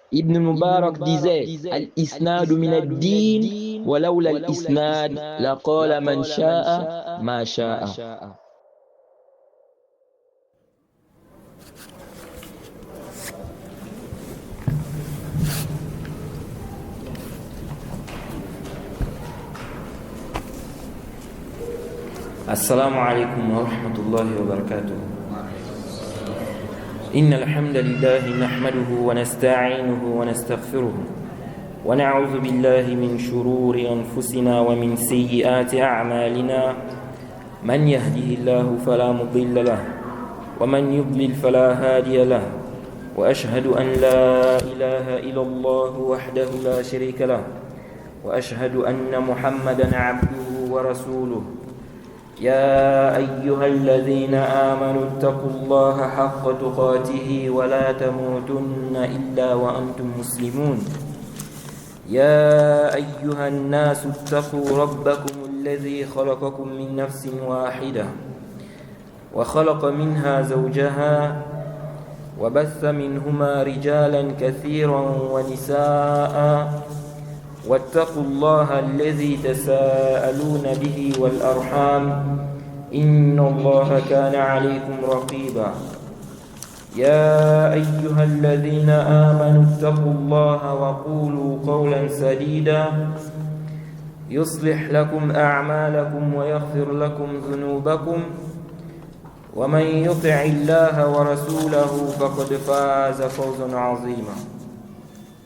Ibn Mubarak disait Al-Isnadu min ad-din, walawla al-Isnad, laqala man sha'a ma sha'a. السلام عليكم ورحمة الله وبركاته. إن الحمد لله نحمده ونستعينه ونستغفره ونعوذ بالله من شرور أنفسنا ومن سيئات أعمالنا. من يهده الله فلا مضل له ومن يضلل فلا هادي له، وأشهد أن لا إله إلا الله وحده لا شريك له، وأشهد أن محمدا عبده ورسوله. يا أيها الذين آمنوا اتقوا الله حق تقاته ولا تموتن إلا وأنتم مسلمون. يا أيها الناس اتقوا ربكم الذي خلقكم من نفس واحدة وخلق منها زوجها وبث منهما رجالا كثيرا ونساء، واتقوا الله الذي تساءلون به والأرحام، إن الله كان عليكم رقيبا. يا أيها الذين آمنوا اتقوا الله وقولوا قولا سديدا يصلح لكم أعمالكم ويغفر لكم ذنوبكم، ومن يطع الله ورسوله فقد فاز فوزا عظيما.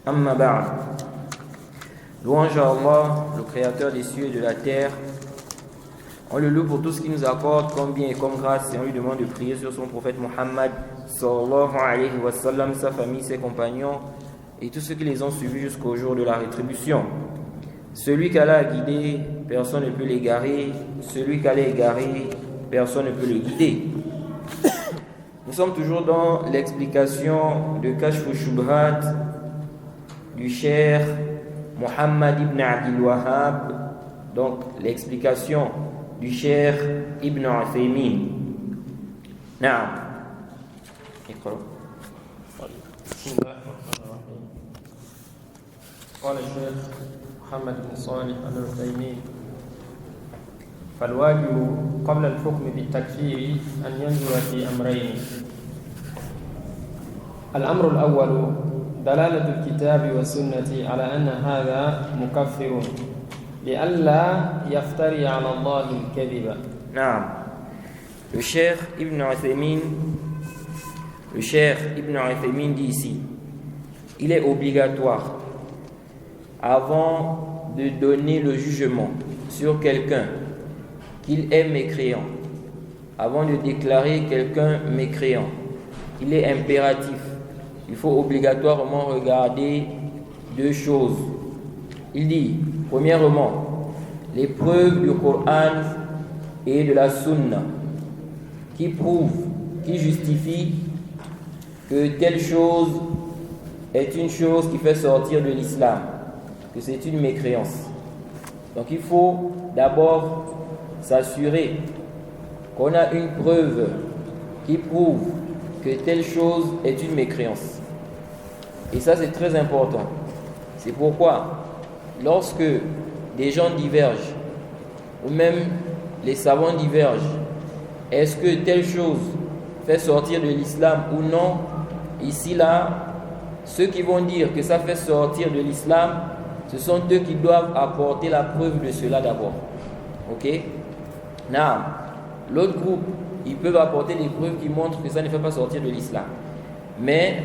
أما بعد. Louange à Allah, le créateur des cieux et de la terre. On le loue pour tout ce qu'il nous accorde comme bien et comme grâce, et on lui demande de prier sur son prophète Muhammad sallallahu alayhi wa sallam, sa famille, ses compagnons et tous ceux qui les ont suivis jusqu'au jour de la rétribution. Celui qu'Allah a guidé, personne ne peut l'égarer. Celui qu'Allah a égaré, personne ne peut le guider. Nous sommes toujours dans l'explication de Kashf Shubhat du Cheikh Muhammad ibn Abdul Wahhab, donc l'explication du Cheikh Ibn Uthaymin. Naam. اقرأ. بسم الله الرحمن الرحيم. قال الشيخ محمد بن صالح العثيمين: فالواجب قبل الحكم بالتكفير أن ينظر في أمرين. الأمر الأول دلالة الكتاب والسنة على أن هذا مكفر لئلا يفتري على الله الكذب. نعم. Le Cheikh Ibn Uthaymin dit ici, il est obligatoire, avant de donner le jugement sur quelqu'un, qu'il est mécréant, avant de déclarer quelqu'un mécréant, il est impératif, il faut obligatoirement regarder deux choses. Il dit, premièrement, les preuves du Coran et de la Sunna qui prouvent, qui justifient que telle chose est une chose qui fait sortir de l'islam, que c'est une mécréance. Donc il faut d'abord s'assurer qu'on a une preuve qui prouve que telle chose est une mécréance. Et ça, c'est très important. C'est pourquoi, lorsque des gens divergent, ou même les savants divergent, est-ce que telle chose fait sortir de l'islam ou non? Ici, là, ceux qui vont dire que ça fait sortir de l'islam, ce sont eux qui doivent apporter la preuve de cela d'abord. Ok? Non. L'autre groupe, ils peuvent apporter des preuves qui montrent que ça ne fait pas sortir de l'islam. Mais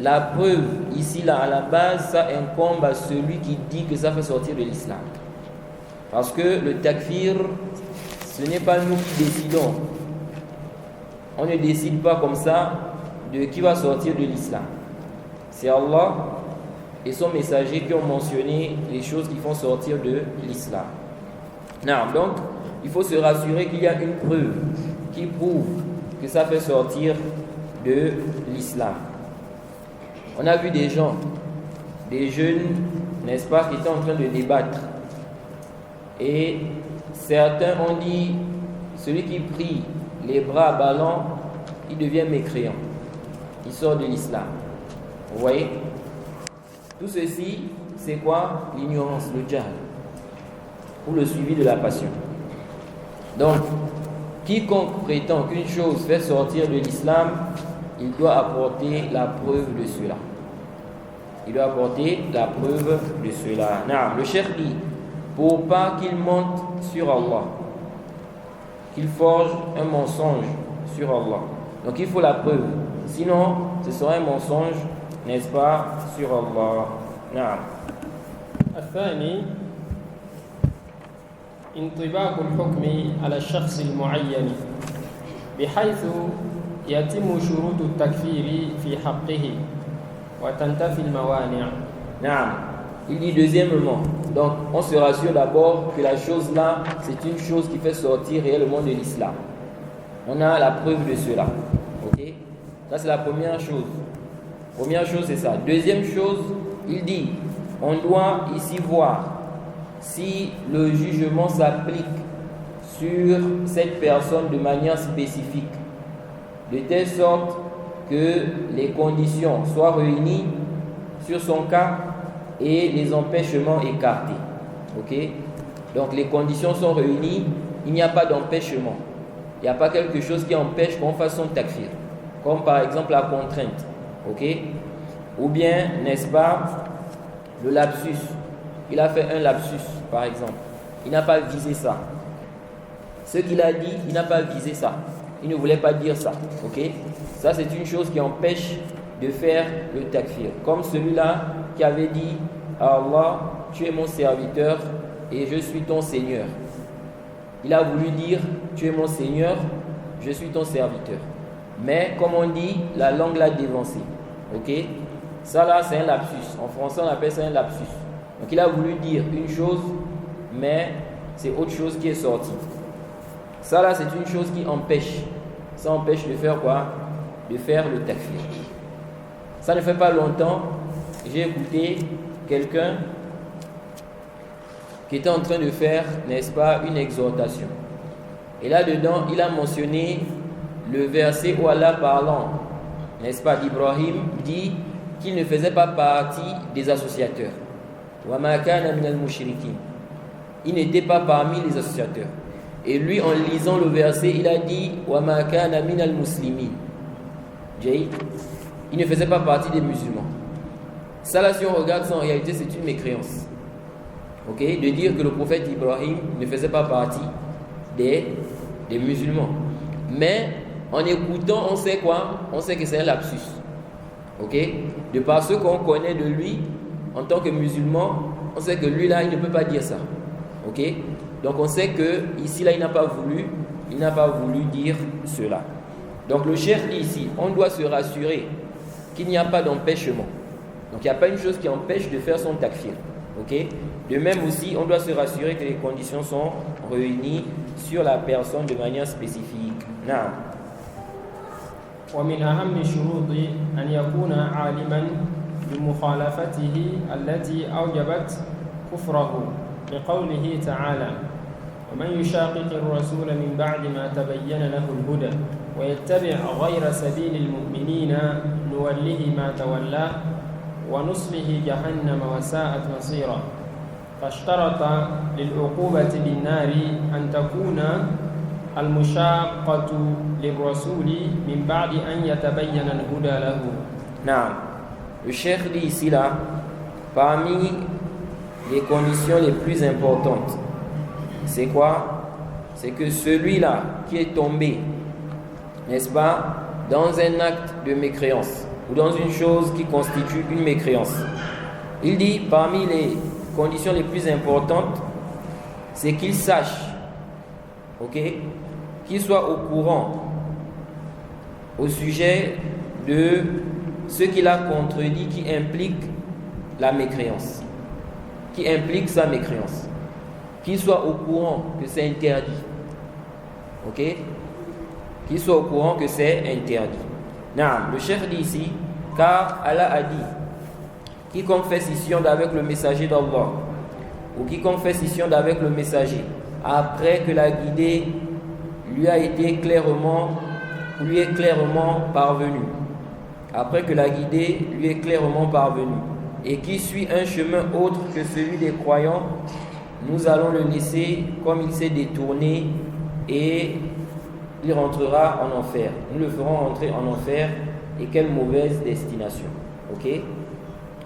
la preuve, ici, là, à la base, ça incombe à celui qui dit que ça fait sortir de l'islam. Parce que le takfir, ce n'est pas nous qui décidons. On ne décide pas comme ça de qui va sortir de l'islam. C'est Allah et son messager qui ont mentionné les choses qui font sortir de l'islam. Non, donc, il faut se rassurer qu'il y a une preuve qui prouve que ça fait sortir de l'islam. On a vu des gens, des jeunes, n'est-ce pas, qui étaient en train de débattre. Et certains ont dit, celui qui prie les bras ballants, il devient mécréant. Il sort de l'islam. Vous voyez? Tout ceci, c'est quoi? L'ignorance, le jahl, ou le suivi de la passion. Donc, quiconque prétend qu'une chose fait sortir de l'islam, il doit apporter la preuve de cela. Il doit apporter la preuve de cela. Non, le cheikh dit, pour pas qu'il monte sur Allah, qu'il forge un mensonge sur Allah. Donc il faut la preuve. Sinon, ce sera un mensonge, n'est-ce pas, sur Allah. Non. الثاني انطباق الحكم على الشخص المعين بحيث يتم شروط التكفير في حقه وتنتفي الموانع. Non. Il dit deuxièmement, donc on se rassure d'abord que la chose là, c'est une chose qui fait sortir réellement de l'islam. On a la preuve de cela. Ok? Ça c'est la première chose. Première chose c'est ça. Deuxième chose, il dit, on doit ici voir si le jugement s'applique sur cette personne de manière spécifique, de telle sorte que les conditions soient réunies sur son cas et les empêchements écartés. Ok? Donc les conditions sont réunies, il n'y a pas d'empêchement. Il n'y a pas quelque chose qui empêche qu'on fasse son takfir. Comme par exemple la contrainte. Ok? Ou bien, n'est-ce pas, le lapsus. Il a fait un lapsus, par exemple. Il n'a pas visé ça. Ce qu'il a dit, il n'a pas visé ça. Il ne voulait pas dire ça. Ok? Ça, c'est une chose qui empêche de faire le takfir. Comme celui-là qui avait dit à Allah, tu es mon serviteur et je suis ton Seigneur. Il a voulu dire, tu es mon Seigneur, je suis ton serviteur. Mais comme on dit, la langue l'a dévancé. Ok? Ça là, c'est un lapsus. En français, on appelle ça un lapsus. Donc il a voulu dire une chose, mais c'est autre chose qui est sortie. Ça là, c'est une chose qui empêche. Ça empêche de faire quoi? De faire le takfir. Ça ne fait pas longtemps, j'ai écouté quelqu'un qui était en train de faire, n'est-ce pas, une exhortation. Et là-dedans, il a mentionné le verset où Allah parlant, n'est-ce pas, d'Ibrahim, dit qu'il ne faisait pas partie des associateurs. Wa ma kana minal mushrikin. Il n'était pas parmi les associateurs. Et lui, en lisant le verset, il a dit Wa ma kana minal muslimin. Il ne faisait pas partie des musulmans. Ça là, si on regarde ça, en réalité, c'est une mécréance. Ok? De dire que le prophète Ibrahim ne faisait pas partie des musulmans. Mais en écoutant, on sait quoi? On sait que c'est un lapsus. Ok? De par ce qu'on connaît de lui, en tant que musulman, on sait que lui là, il ne peut pas dire ça. Ok? Donc on sait que ici là, il n'a pas voulu dire cela. Donc le cheikh dit ici, on doit se rassurer qu'il n'y a pas d'empêchement. Donc il n'y a pas une chose qui empêche de faire son takfir. Ok? De même aussi, on doit se rassurer que les conditions sont réunies sur la personne de manière spécifique. Non. ومن أهم الشروط أن يكون عالما بمخالفته التي أوجبت كفره لقوله تعالى ومن يشاقق الرسول من بعد ما تبين له الهدى ويتبع غير سبيل المؤمنين نوله ما تولى ونصله جهنم وساءت مصيرا فاشترط للعقوبة بالنار أن تكون المشاقة للرسول من بعد أن يتبين الهدى له. نعم. Le cheikh dit ici là, parmi les conditions les plus importantes, c'est quoi? C'est que celui-là qui est tombé, n'est-ce pas, dans un acte de mécréance ou dans une chose qui constitue une mécréance. Il dit, parmi les conditions les plus importantes, c'est qu'il sache, ok, qu'il soit au courant au sujet de ce qu'il a contredit qui implique la mécréance, qui implique sa mécréance, qu'il soit au courant que c'est interdit, ok, qu'il soit au courant que c'est interdit. Non, le cheikh dit ici, car Allah a dit, quiconque fait scission avec le messager d'Allah, ou quiconque fait scission avec le messager, après que la guidée lui est clairement parvenue, après que la guidée lui est clairement parvenue, et qui suit un chemin autre que celui des croyants, nous allons le laisser comme il s'est détourné et il rentrera en enfer. Nous le ferons rentrer en enfer, et quelle mauvaise destination. Ok?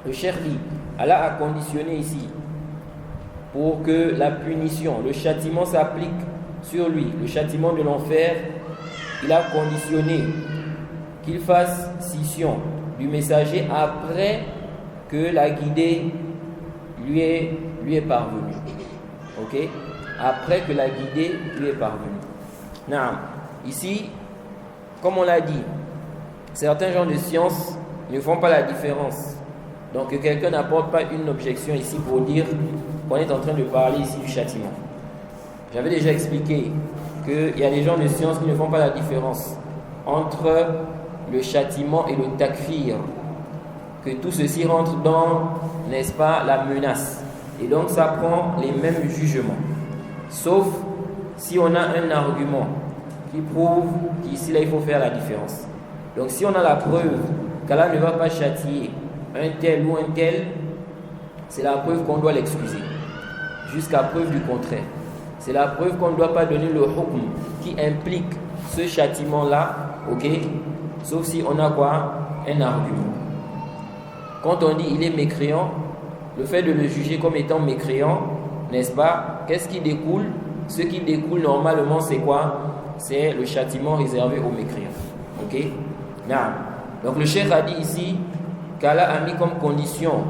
Le cheikh dit, Allah a conditionné ici pour que la punition, le châtiment s'applique sur lui. Le châtiment de l'enfer, il a conditionné qu'il fasse scission du messager après que la guidée lui est parvenue. Ok? Après que la guidée lui est parvenue. Non. Ici, comme on l'a dit, certains gens de science ne font pas la différence. Donc que quelqu'un n'apporte pas une objection ici pour dire qu'on est en train de parler ici du châtiment. J'avais déjà expliqué qu'il y a des gens de science qui ne font pas la différence entre le châtiment et le takfir. Que tout ceci rentre dans, n'est-ce pas, la menace. Et donc ça prend les mêmes jugements. Sauf si on a un argument qui prouve qu'ici là il faut faire la différence. Donc si on a la preuve qu'Allah ne va pas châtier un tel ou un tel, c'est la preuve qu'on doit l'excuser. Jusqu'à preuve du contraire. C'est la preuve qu'on ne doit pas donner le hukm qui implique ce châtiment-là, ok? Sauf si on a quoi? Un argument. Quand on dit il est mécréant, le fait de le juger comme étant mécréant, n'est-ce pas? Qu'est-ce qui découle? Ce qui découle normalement, c'est quoi? C'est le châtiment réservé aux mécréants. Ok? Non. Donc le cheikh a dit ici qu'Allah a mis comme condition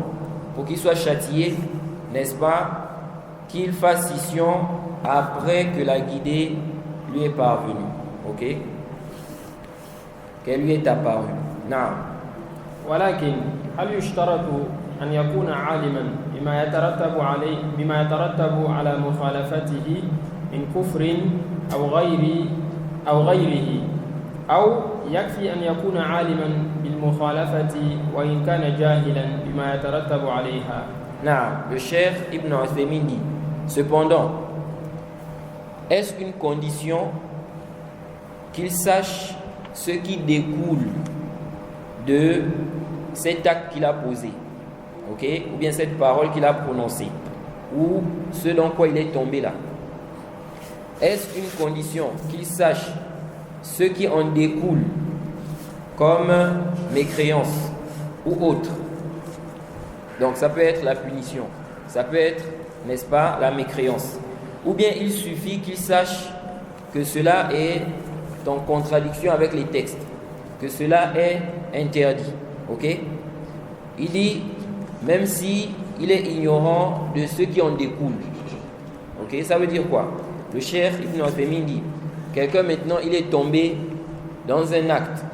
pour qu'il soit châtié, n'est-ce pas? Qu'il fasse scission après que la guidée lui est parvenue. Ok? Qu'elle lui est apparue. Non. ولكن هل يشترط أن يكون عالما بما يترتب على مخالفته من كفر أو غيره أو يكفي أن يكون عالما بالمخالفة وإن كان جاهلا بما يترتب عليها؟ Non, le cheikh Ibn Uthaymin dit, cependant, est-ce une condition qu'il sache ce qui découle de cet acte qu'il a posé, ok, ou bien cette parole qu'il a prononcée, ou ce dans quoi il est tombé là? Est-ce une condition qu'il sache ce qui en découle comme mécréance ou autre? Donc ça peut être la punition, ça peut être, n'est-ce pas, la mécréance. Ou bien il suffit qu'il sache que cela est en contradiction avec les textes, que cela est interdit. Ok? Il dit, même si il est ignorant de ce qui en découle. Ok? Ça veut dire quoi? Le cheikh Ibn Uthaymin dit, quelqu'un maintenant il est tombé dans un acte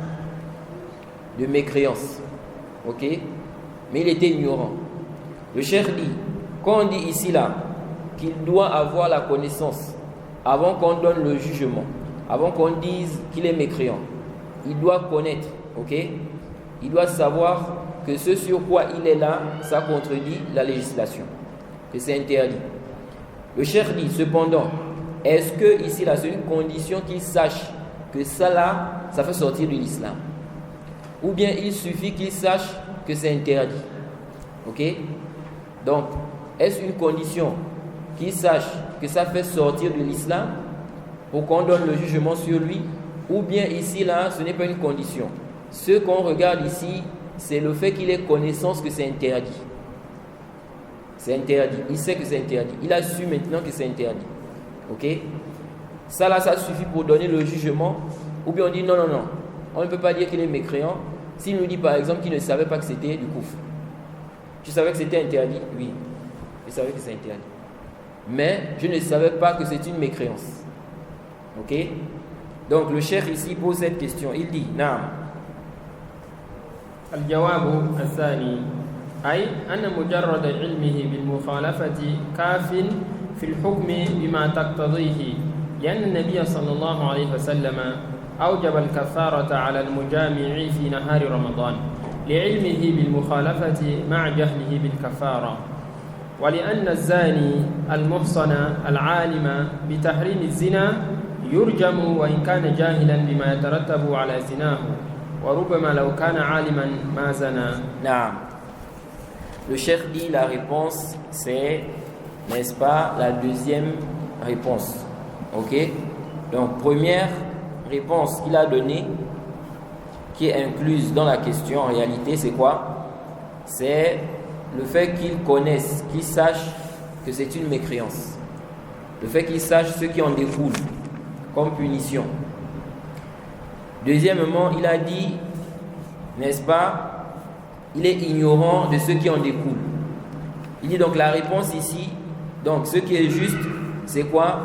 de mécréance. Ok? Mais il était ignorant. Le cheikh dit, quand on dit ici là qu'il doit avoir la connaissance avant qu'on donne le jugement, avant qu'on dise qu'il est mécréant, il doit connaître, ok? Il doit savoir que ce sur quoi il est là, ça contredit la législation, que c'est interdit. Le cheikh dit, cependant, est-ce que ici là c'est une condition qu'il sache que ça là, ça fait sortir de l'islam? Ou bien il suffit qu'il sache que c'est interdit? Ok? Donc, est-ce une condition qu'il sache que ça fait sortir de l'islam pour qu'on donne le jugement sur lui? Ou bien ici là, ce n'est pas une condition. Ce qu'on regarde ici, c'est le fait qu'il ait connaissance que c'est interdit. C'est interdit. Il sait que c'est interdit. Il a su maintenant que c'est interdit. Ok? Ça là, ça suffit pour donner le jugement. Ou bien on dit non. On ne peut pas dire qu'il est mécréant. S'il nous dit par exemple qu'il ne savait pas que c'était du kufr. Tu savais que c'était interdit? Oui. Je savais que c'est interdit. Mais je ne savais pas que c'est une mécréance. Ok? Donc le cheikh ici pose cette question. Il dit, Naam. الجواب الثاني أي أن مجرد علمه بالمخالفة كاف في الحكم بما تقتضيه لأن النبي صلى الله عليه وسلم أوجب الكفارة على المجامع في نهار رمضان لعلمه بالمخالفة مع جهله بالكفارة ولأن الزاني المحصن العالم بتحريم الزنا يرجم وإن كان جاهلا بما يترتب على زناه وربما لو كان عالما ما زنى. نعم. Le cheikh dit la réponse, c'est, n'est-ce pas, la deuxième réponse. Ok? Donc, première réponse qu'il a donnée, qui est incluse dans la question, en réalité, c'est quoi? C'est le fait qu'il connaisse, qu'il sache que c'est une mécréance. Le fait qu'il sache ce qui en découle comme punition. Deuxièmement, il a dit, n'est-ce pas, il est ignorant de ce qui en découle. Il dit donc la réponse ici, donc ce qui est juste, c'est quoi?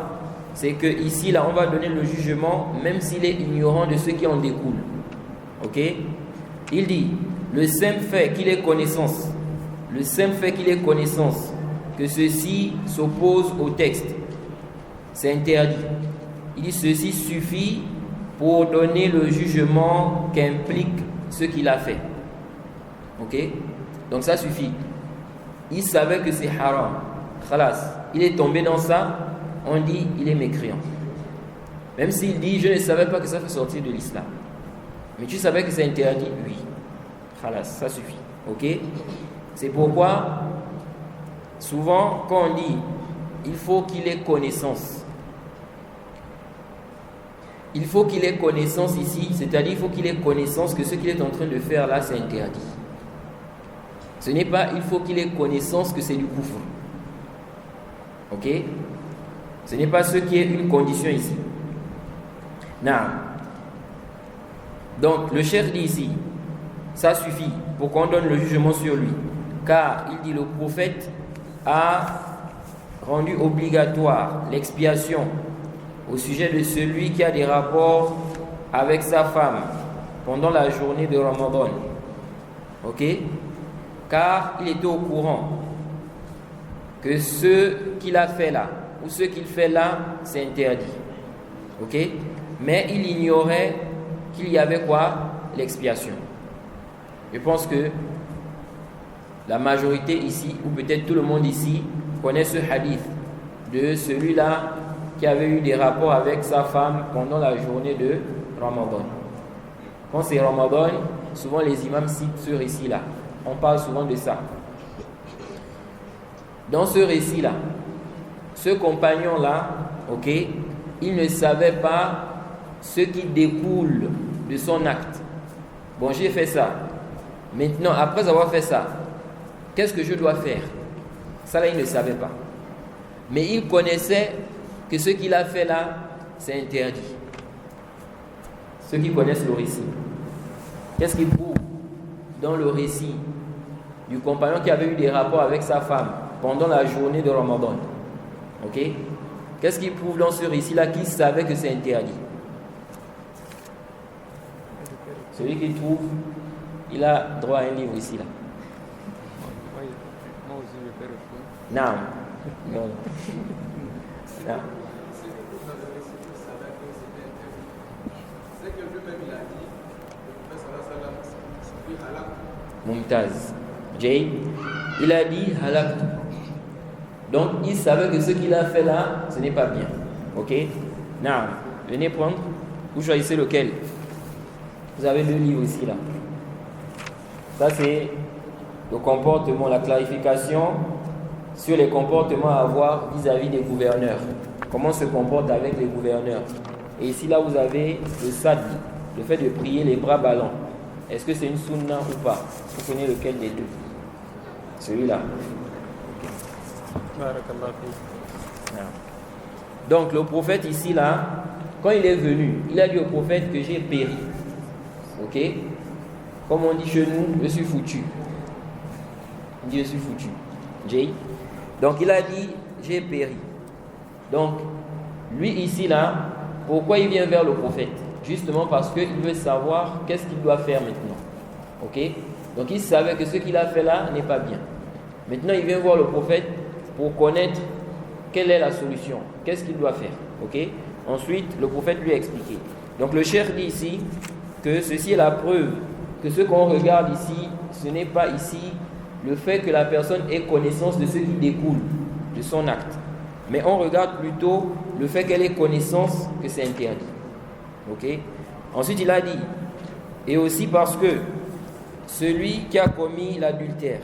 C'est que ici, là, on va donner le jugement, même s'il est ignorant de ce qui en découle. Ok? Il dit, le simple fait qu'il ait connaissance, que ceci s'oppose au texte, c'est interdit. Il dit, ceci suffit pour donner le jugement qu'implique ce qu'il a fait. Ok? Donc ça suffit. Il savait que c'est haram. Khalas. Il est tombé dans ça, on dit, il est mécréant. Même s'il dit, je ne savais pas que ça fait sortir de l'islam. Mais tu savais que c'est interdit? Oui. Khalas, ça suffit. Ok? C'est pourquoi, souvent, quand on dit, il faut qu'il ait connaissance. Il faut qu'il ait connaissance ici, c'est-à-dire il faut qu'il ait connaissance que ce qu'il est en train de faire là, c'est interdit. Ce n'est pas il faut qu'il ait connaissance que c'est du kufr. Ok? Ce n'est pas ce qui est une condition ici. Non. Donc le cheikh dit ici, ça suffit pour qu'on donne le jugement sur lui. Car il dit le prophète a rendu obligatoire l'expiation au sujet de celui qui a des rapports avec sa femme pendant la journée de Ramadan. Ok? Car il était au courant que ce qu'il a fait là, ou ce qu'il fait là, c'est interdit. Ok? Mais il ignorait qu'il y avait quoi? L'expiation. Je pense que la majorité ici, ou peut-être tout le monde ici, connaît ce hadith de celui-là qui avait eu des rapports avec sa femme pendant la journée de Ramadan. Quand c'est Ramadan, souvent les imams citent ce récit-là. On parle souvent de ça. Dans ce récit-là, ce compagnon-là, ok, il ne savait pas ce qui découle de son acte. Bon, j'ai fait ça. Maintenant, après avoir fait ça, qu'est-ce que je dois faire? Ça là, il ne savait pas. Mais il connaissait que ce qu'il a fait là, c'est interdit. Ceux qui connaissent le récit. Qu'est-ce qu'il prouve dans le récit du compagnon qui avait eu des rapports avec sa femme pendant la journée de Ramadan? Ok? Qu'est-ce qu'il prouve dans ce récit-là qui savait que c'est interdit? Celui qui trouve, il a droit à un livre ici là. Non. Non. Non. Mumtaz. Jay, il a dit halak. Donc il savait que ce qu'il a fait là, ce n'est pas bien. Ok? Non. Venez prendre. Vous choisissez lequel? Vous avez deux livres ici là. Ça c'est le comportement, la clarification sur les comportements à avoir vis-à-vis des gouverneurs. Comment se comporte avec les gouverneurs. Et ici là vous avez le sad, le fait de prier les bras ballants. Est-ce que c'est une sunna ou pas? Vous prenez lequel des deux? Celui-là. Donc le prophète ici là, quand il est venu, il a dit au prophète que j'ai péri. Ok? Comme on dit chez nous, je suis foutu. Il dit je suis foutu. Jay. Donc il a dit j'ai péri. Donc lui ici là, pourquoi il vient vers le prophète? Justement parce qu'il veut savoir qu'est-ce qu'il doit faire maintenant. Ok? Donc il savait que ce qu'il a fait là n'est pas bien. Maintenant il vient voir le prophète pour connaître quelle est la solution. Qu'est-ce qu'il doit faire. Ok? Ensuite le prophète lui a expliqué. Donc le cheikh dit ici que ceci est la preuve que ce qu'on regarde ici, ce n'est pas ici le fait que la personne ait connaissance de ce qui découle de son acte. Mais on regarde plutôt le fait qu'elle ait connaissance que c'est interdit. Ok? Ensuite, il a dit, et aussi parce que celui qui a commis l'adultère,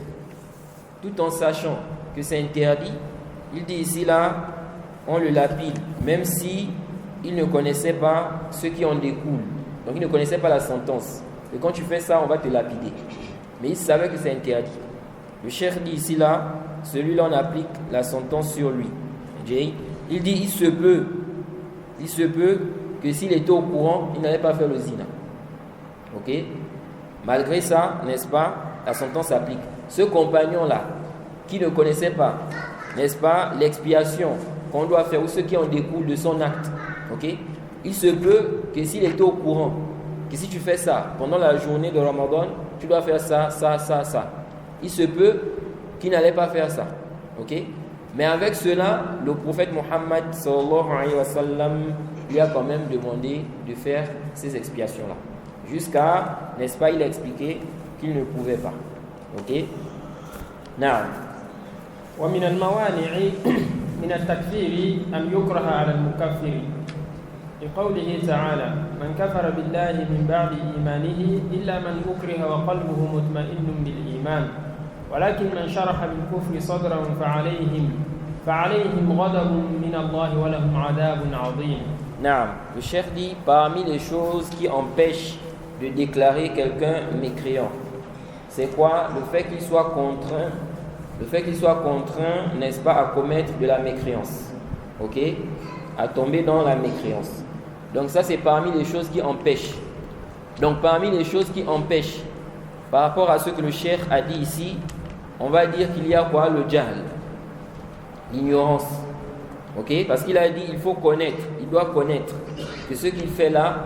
tout en sachant que c'est interdit, il dit ici là, on le lapide, même si il ne connaissait pas ce qui en découle. Donc il ne connaissait pas la sentence. Et quand tu fais ça, on va te lapider. Mais il savait que c'est interdit. Le cheikh dit ici là, celui-là on applique la sentence sur lui. Il dit il se peut que s'il était au courant, il n'allait pas faire le zina. Ok? Malgré ça, n'est-ce pas, la sentence s'applique. Ce compagnon-là, qui ne connaissait pas, n'est-ce pas, l'expiation qu'on doit faire ou ce qui en découle de son acte, ok? Il se peut que s'il était au courant, que si tu fais ça pendant la journée de Ramadan, tu dois faire ça. Il se peut qu'il n'allait pas faire ça, ok? Mais avec cela, le prophète Mohammed sallallahu alayhi wa sallam lui a quand même demandé de faire ces expiations-là. Jusqu'à, n'est-ce pas, il a expliqué qu'il ne pouvait pas. Ok? Naam. ومن الموانع من التكفير أن يكره على المكفر لقوله تعالى من كفر بالله من بعد إيمانه إلا من أكره وقلبه مطمئن بالإيمان ولكن من شرح بالكفر صدرا فعليهم غضب من الله ولهم عذاب عظيم. Naam. Le cheikh dit parmi les choses qui empêchent de déclarer quelqu'un mécréant, c'est quoi? Le fait qu'il soit contraint, n'est-ce pas, à commettre de la mécréance, ok, à tomber dans la mécréance. Donc ça c'est parmi les choses qui empêchent. Donc parmi les choses qui empêchent, par rapport à ce que le cheikh a dit ici, on va dire qu'il y a quoi? Le jahl, l'ignorance, ok, parce qu'il a dit il faut connaître, il doit connaître que ce qu'il fait là,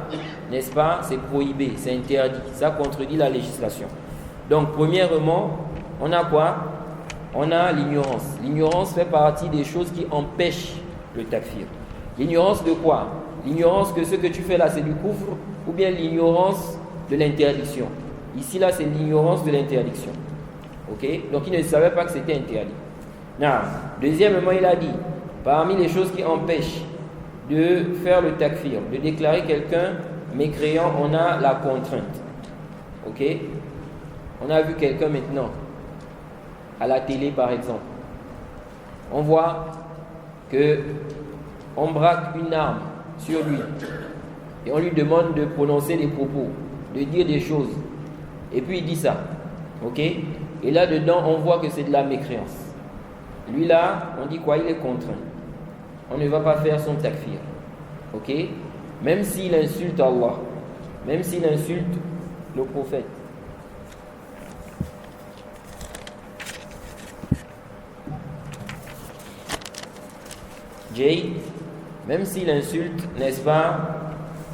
n'est-ce pas, c'est prohibé, c'est interdit, ça contredit la législation. Donc premièrement, on a quoi? On a l'ignorance. L'ignorance fait partie des choses qui empêchent le takfir. L'ignorance de quoi? L'ignorance que ce que tu fais là c'est du kufr, ou bien l'ignorance de l'interdiction. Ici là c'est l'ignorance de l'interdiction. Ok? Donc il ne savait pas que c'était interdit. Non. Deuxièmement, il a dit, parmi les choses qui empêchent de faire le takfir, de déclarer quelqu'un mécréant, on a la contrainte. Ok? On a vu quelqu'un maintenant, à la télé par exemple. On voit que on braque une arme sur lui et on lui demande de prononcer des propos, de dire des choses. Et puis il dit ça. Ok? Et là-dedans, on voit que c'est de la mécréance. Lui là, on dit quoi? Il est contraint. On ne va pas faire son takfir. Ok? Même s'il insulte Allah, même s'il insulte le prophète. Même s'il insulte, n'est-ce pas,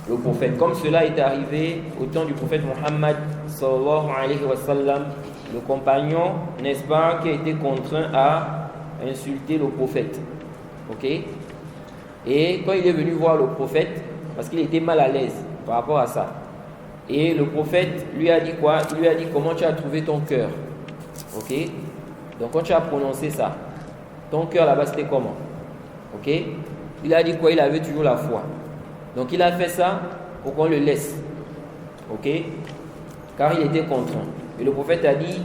le prophète, comme cela est arrivé au temps du prophète Mohammed sallallahu alayhi wa sallam, le compagnon, n'est-ce pas, qui a été contraint à insulter le prophète. Ok? Et quand il est venu voir le prophète, parce qu'il était mal à l'aise par rapport à ça, et le prophète lui a dit quoi? Il lui a dit comment tu as trouvé ton cœur. Ok? Donc quand tu as prononcé ça, ton cœur là-bas c'était comment? Ok? Il a dit quoi? Il avait toujours la foi. Donc il a fait ça pour qu'on le laisse. Ok? Car il était contraint. Et le prophète a dit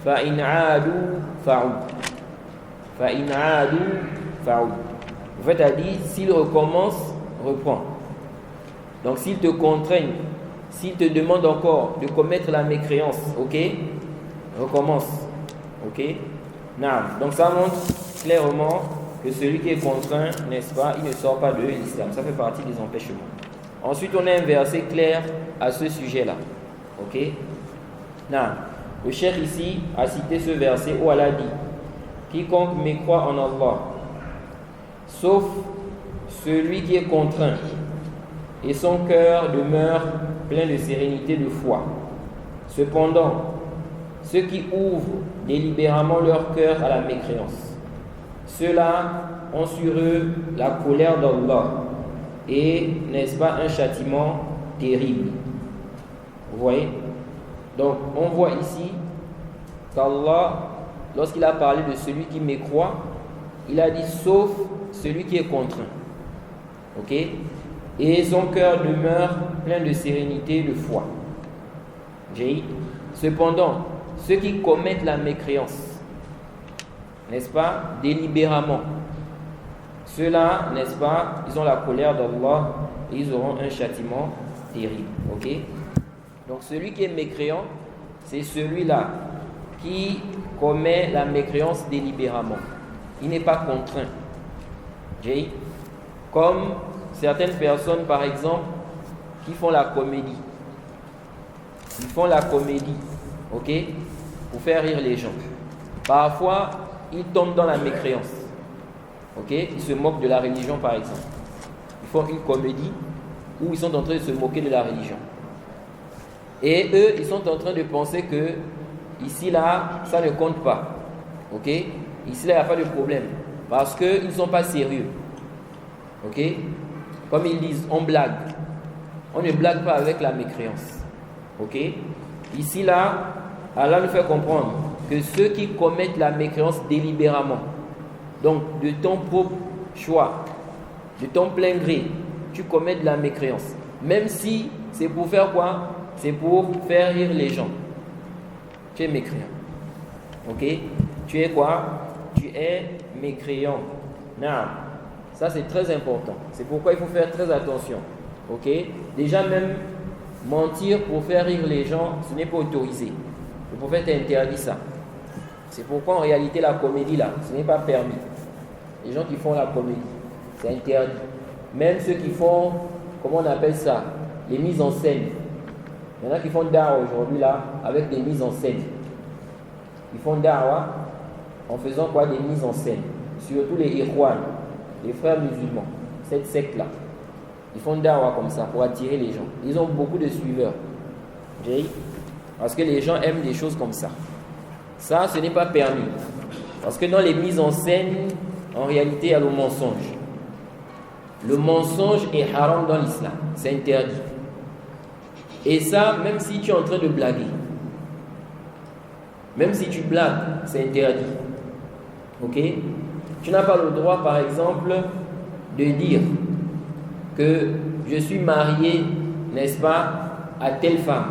فَإِنْ عَادُوا فَعُوا. فَإِنْ عَادُوا فَعُوا. Le prophète a dit s'il recommence, reprends. Donc s'il te contraigne, s'il te demande encore de commettre la mécréance, ok, recommence. Ok? Non. Donc ça montre clairement que celui qui est contraint, n'est-ce pas, il ne sort pas de l'islam. Ça fait partie des empêchements. Ensuite, on a un verset clair à ce sujet-là. Ok? Non. Le cheikh ici a cité ce verset où Allah dit quiconque mécroit en Allah, sauf celui qui est contraint, et son cœur demeure plein de sérénité de foi. Cependant, ceux qui ouvrent délibérément leur cœur à la mécréance, ceux-là ont sur eux la colère d'Allah et, n'est-ce pas, un châtiment terrible. Vous voyez? Donc, on voit ici qu'Allah, lorsqu'il a parlé de celui qui mécroit, il a dit sauf celui qui est contraint. Ok? Et son cœur demeure plein de sérénité, de foi. Cependant, ceux qui commettent la mécréance, n'est-ce pas, délibérément. Ceux-là, n'est-ce pas, ils ont la colère d'Allah et ils auront un châtiment terrible. Ok? Donc celui qui est mécréant, c'est celui-là qui commet la mécréance délibérément. Il n'est pas contraint. Okay? Comme certaines personnes, par exemple, qui font la comédie. Ils font la comédie, ok, pour faire rire les gens. Parfois, ils tombent dans la mécréance. Ok? Ils se moquent de la religion, par exemple. Ils font une comédie où ils sont en train de se moquer de la religion. Et eux, ils sont en train de penser que ici, là, ça ne compte pas. Ok? Ici, là, il n'y a pas de problème. Parce qu'ils ne sont pas sérieux. Ok? Comme ils disent, on blague. On ne blague pas avec la mécréance. Ok? Ici, là, Allah nous fait comprendre que ceux qui commettent la mécréance délibérément, donc de ton propre choix, de ton plein gré, tu commets de la mécréance. Même si c'est pour faire quoi? C'est pour faire rire les gens. Tu es mécréant. Ok? Tu es quoi? Tu es mécréant. Non. Ça c'est très important. C'est pourquoi il faut faire très attention. Ok? Déjà même mentir pour faire rire les gens, ce n'est pas autorisé. Le prophète interdit ça. C'est pourquoi en réalité la comédie là, ce n'est pas permis. Les gens qui font la comédie, c'est interdit. Même ceux qui font, comment on appelle ça, les mises en scène. Il y en a qui font da'wa aujourd'hui là, avec des mises en scène. Ils font da'wa en faisant quoi? Des mises en scène. Surtout les Ikhwan, les frères musulmans, cette secte là. Ils font da'wa comme ça pour attirer les gens. Ils ont beaucoup de suiveurs. Parce que les gens aiment des choses comme ça. Ça, ce n'est pas permis. Parce que dans les mises en scène, en réalité, il y a le mensonge. Le mensonge est haram dans l'islam. C'est interdit. Et ça, même si tu es en train de blaguer. Même si tu blagues, c'est interdit. Ok? Tu n'as pas le droit, par exemple, de dire que je suis marié, n'est-ce pas, à telle femme.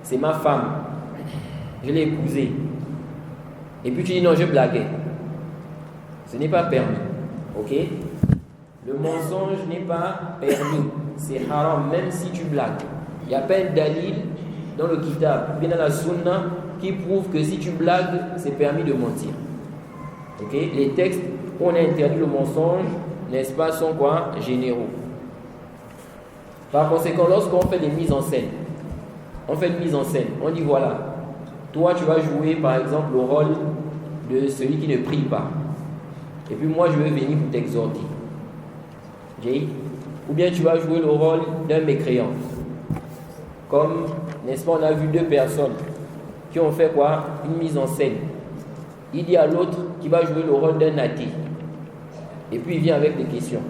C'est ma femme. Je l'ai épousée. Et puis tu dis non, je blaguais. Ce n'est pas permis. Ok? Le mensonge n'est pas permis. C'est haram, même si tu blagues. Il n'y a pas un dalil dans le kitab, bien dans la sunna, qui prouve que si tu blagues, c'est permis de mentir. Ok? Les textes où on a interdit le mensonge, n'est-ce pas, sont quoi? Généraux. Par conséquent, lorsqu'on fait des mises en scène, on fait une mise en scène, on dit voilà, toi tu vas jouer par exemple le rôle de celui qui ne prie pas. Et puis moi je vais venir pour t'exhorter. Ou bien tu vas jouer le rôle d'un mécréant. Comme, n'est-ce pas, on a vu deux personnes qui ont fait quoi? Une mise en scène. Il dit à l'autre qui va jouer le rôle d'un athée. Et puis il vient avec des questions.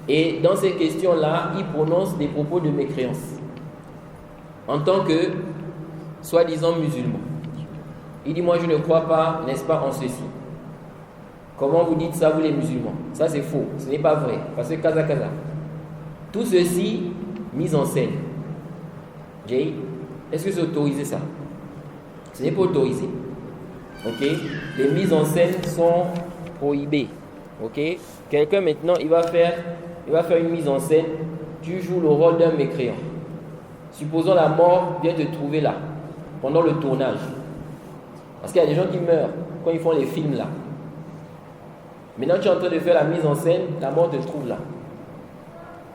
Et dans ces questions-là, il prononce des propos de mécréance. En tant que soi-disant musulman. Il dit, moi je ne crois pas, n'est-ce pas, en ceci. Comment vous dites ça, vous les musulmans? Ça c'est faux, ce n'est pas vrai. Parce que kaza. Tout ceci, mise en scène. Est-ce que c'est autorisé ça? Ce n'est pas autorisé. Ok? Les mises en scène sont prohibées. Ok? Quelqu'un maintenant, il va faire une mise en scène. Tu joues le rôle d'un mécréant. Supposons la mort vient te trouver là, pendant le tournage. Parce qu'il y a des gens qui meurent quand ils font les films là. Maintenant tu es en train de faire la mise en scène, la mort te trouve là.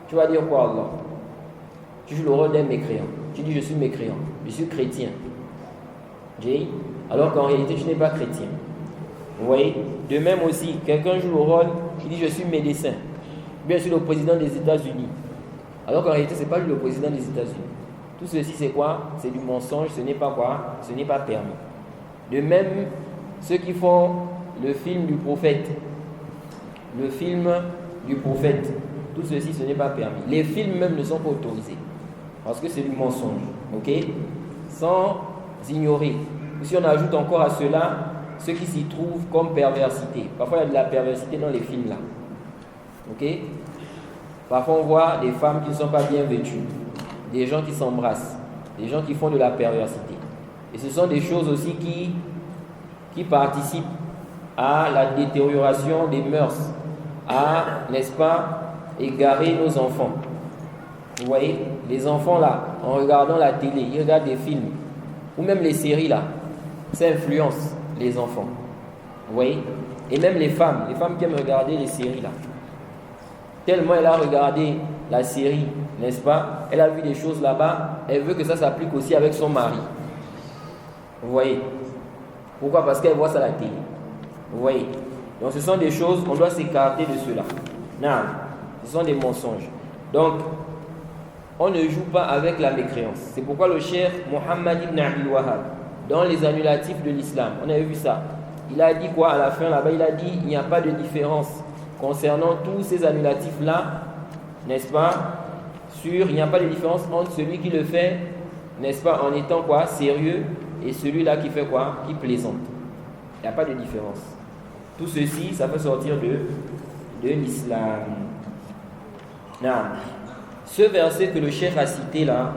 Tu vas dire quoi, Allah? Tu joues le rôle d'un mécréant. Tu dis je suis mécréant, je suis chrétien. Alors qu'en réalité tu n'es pas chrétien. Vous voyez? De même aussi, quelqu'un joue le rôle, il dit je suis médecin. Bien sûr le président des États-Unis. Alors qu'en réalité ce n'est pas lui le président des États-Unis. Tout ceci c'est quoi? C'est du mensonge, ce n'est pas quoi? Ce n'est pas permis. De même, ceux qui font le film du prophète. Le film du prophète. Tout ceci ce n'est pas permis. Les films même ne sont pas autorisés. Parce que c'est du mensonge. Ok? Sans ignorer. Si on ajoute encore à cela ce qui s'y trouve comme perversité. Parfois il y a de la perversité dans les films là. Ok? Parfois on voit des femmes qui ne sont pas bien vêtues. Des gens qui s'embrassent. Des gens qui font de la perversité. Et ce sont des choses aussi qui qui participent à la détérioration des mœurs, à, n'est-ce pas, égarer nos enfants. Vous voyez, les enfants là, en regardant la télé, ils regardent des films, ou même les séries là, ça influence les enfants. Vous voyez, et même les femmes qui aiment regarder les séries là, tellement elle a regardé la série, n'est-ce pas, elle a vu des choses là-bas, elle veut que ça s'applique aussi avec son mari. Vous voyez, pourquoi? Parce qu'elle voit ça à la télé. Vous voyez, donc ce sont des choses, on doit s'écarter de cela. Non, ce sont des mensonges. Donc, on ne joue pas avec la mécréance. C'est pourquoi le cheikh Mohammed ibn Abdul Wahhab, dans les annulatifs de l'islam, on avait vu ça. Il a dit quoi à la fin là-bas? Il a dit il n'y a pas de différence concernant tous ces annulatifs-là, n'est-ce pas? Il n'y a pas de différence entre celui qui le fait, n'est-ce pas, en étant quoi, sérieux, et celui-là qui fait quoi, qui plaisante. Il n'y a pas de différence. Tout ceci, ça peut sortir de l'islam. Non. Ce verset que le cheikh a cité là,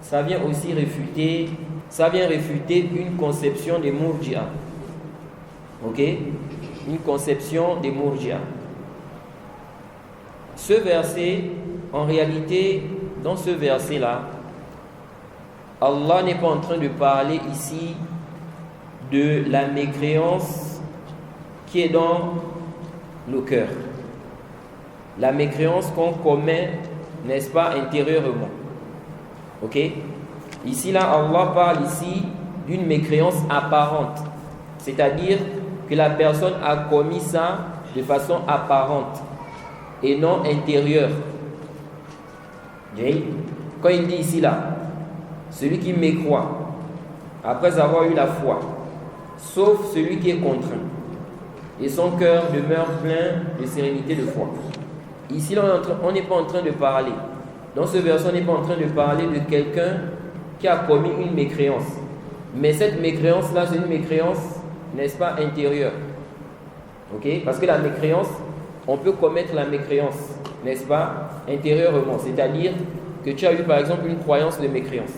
ça vient aussi réfuter une conception des Murji'a. Ok? Une conception des Murji'a. Ce verset, en réalité, dans ce verset-là, Allah n'est pas en train de parler ici de la mécréance qui est dans le cœur. La mécréance qu'on commet, n'est-ce pas, intérieurement. Ok? Ici, là, Allah parle ici d'une mécréance apparente. C'est-à-dire que la personne a commis ça de façon apparente et non intérieure. Quand il dit ici, là, celui qui mécroit après avoir eu la foi, sauf celui qui est contraint, et son cœur demeure plein de sérénité de foi. Ici, là, on n'est pas en train de parler. Dans ce verset, on n'est pas en train de parler de quelqu'un qui a commis une mécréance. Mais cette mécréance-là, c'est une mécréance, n'est-ce pas, intérieure. Ok? Parce que la mécréance, on peut commettre la mécréance, n'est-ce pas, intérieurement. C'est-à-dire que tu as eu, par exemple, une croyance de mécréance.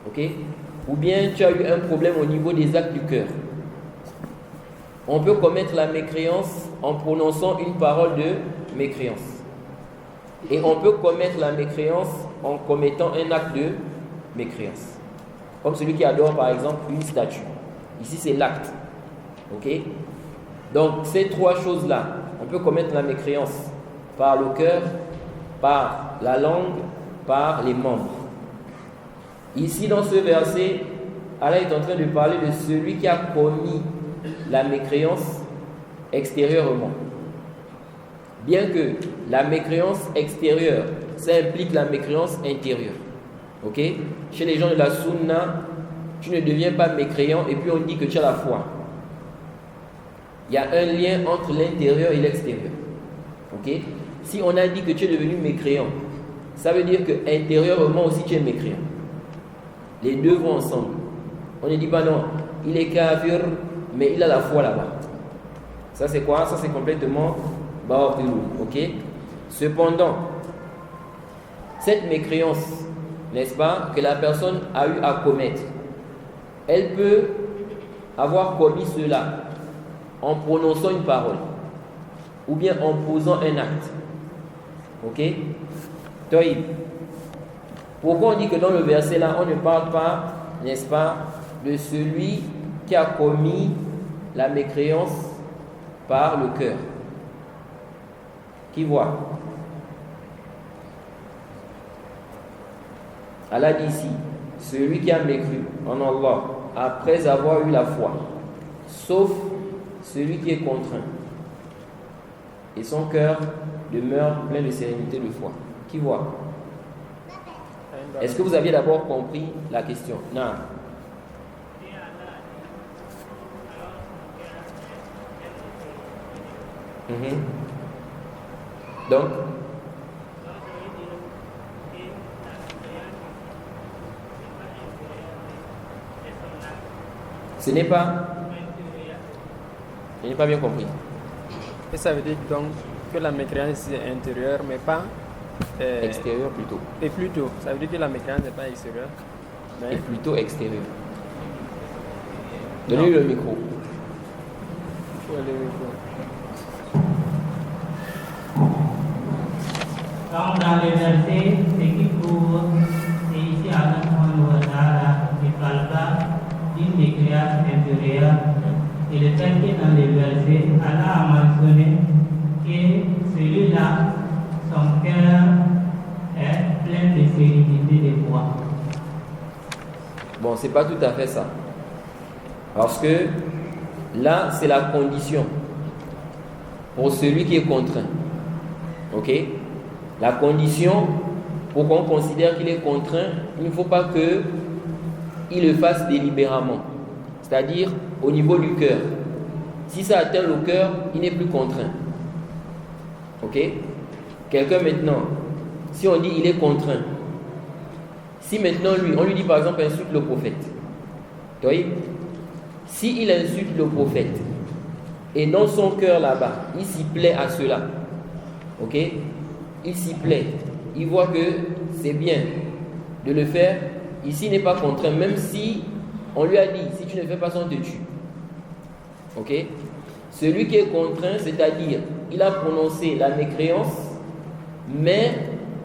Ok? Ou bien tu as eu un problème au niveau des actes du cœur. On peut commettre la mécréance en prononçant une parole de mécréance. Et on peut commettre la mécréance en commettant un acte de mécréance. Comme celui qui adore par exemple une statue. Ici c'est l'acte. Ok? Donc ces trois choses-là, on peut commettre la mécréance par le cœur, par la langue, par les membres. Ici dans ce verset, Allah est en train de parler de celui qui a commis la mécréance extérieurement. Bien que la mécréance extérieure, ça implique la mécréance intérieure. Ok? Chez les gens de la Sunna, tu ne deviens pas mécréant et puis on dit que tu as la foi. Il y a un lien entre l'intérieur et l'extérieur. Ok? Si on a dit que tu es devenu mécréant, ça veut dire que intérieurement aussi tu es mécréant. Les deux vont ensemble. On ne dit pas non, il est kafir, mais il a la foi là-bas. Ça c'est quoi? Ça c'est complètement baotilou. Ok? Cependant, cette mécréance, n'est-ce pas, que la personne a eu à commettre, elle peut avoir commis cela en prononçant une parole ou bien en posant un acte. Ok? Toïb. Pourquoi on dit que dans le verset là, on ne parle pas, n'est-ce pas, de celui qui a commis la mécréance par le cœur? Qui voit? Allah dit ici, celui qui a mécru en Allah après avoir eu la foi, sauf celui qui est contraint, et son cœur demeure plein de sérénité de foi. Qui voit? Est-ce que vous aviez d'abord compris la question? Non. Donc, ce n'est pas... Je n'ai pas bien compris. Et ça veut dire donc que la mécréance est intérieure, mais pas... extérieure plutôt. Et plutôt, ça veut dire que la mécréance n'est pas extérieure, mais... Et plutôt extérieure. Donnez-lui le micro. Donc dans les versets, ce qui prouve, c'est ici Allah subhanahu wa ta'ala ne parle pas d'une décréance intérieure. Et le fait que dans les versets, Allah a mentionné que celui-là, son cœur est plein de sérénité de foi. Bon, c'est pas tout à fait ça. Parce que là, c'est la condition pour celui qui est contraint. Ok? La condition pour qu'on considère qu'il est contraint, il ne faut pas qu'il le fasse délibérément. C'est-à-dire au niveau du cœur. Si ça atteint le cœur, il n'est plus contraint. Ok? Quelqu'un maintenant, si on dit il est contraint, si maintenant on lui dit par exemple insulte le prophète, tu vois? Si il insulte le prophète et dans son cœur là-bas, il s'y plaît à cela, ok? Il s'y plaît, il voit que c'est bien de le faire, ici il n'est pas contraint, même si on lui a dit si tu ne fais pas ça on te tue, ok? Celui qui est contraint, c'est-à-dire il a prononcé la mécréance, mais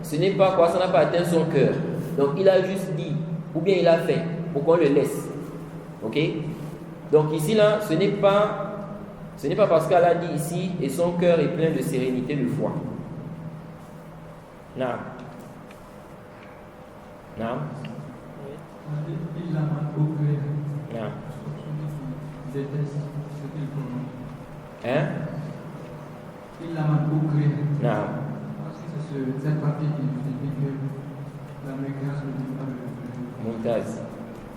ce n'est pas quoi, ça n'a pas atteint son cœur. Donc il a juste dit, ou bien il a fait, pour qu'on le laisse. Ok? Donc ici là, ce n'est pas parce qu'elle a dit ici, et son cœur est plein de sérénité, de foi. Non. Non. Non. Hein? Il l'a mal bouclé. Non. C'est cette partie qui dit que la mécréance ne dit pas le. Montaz.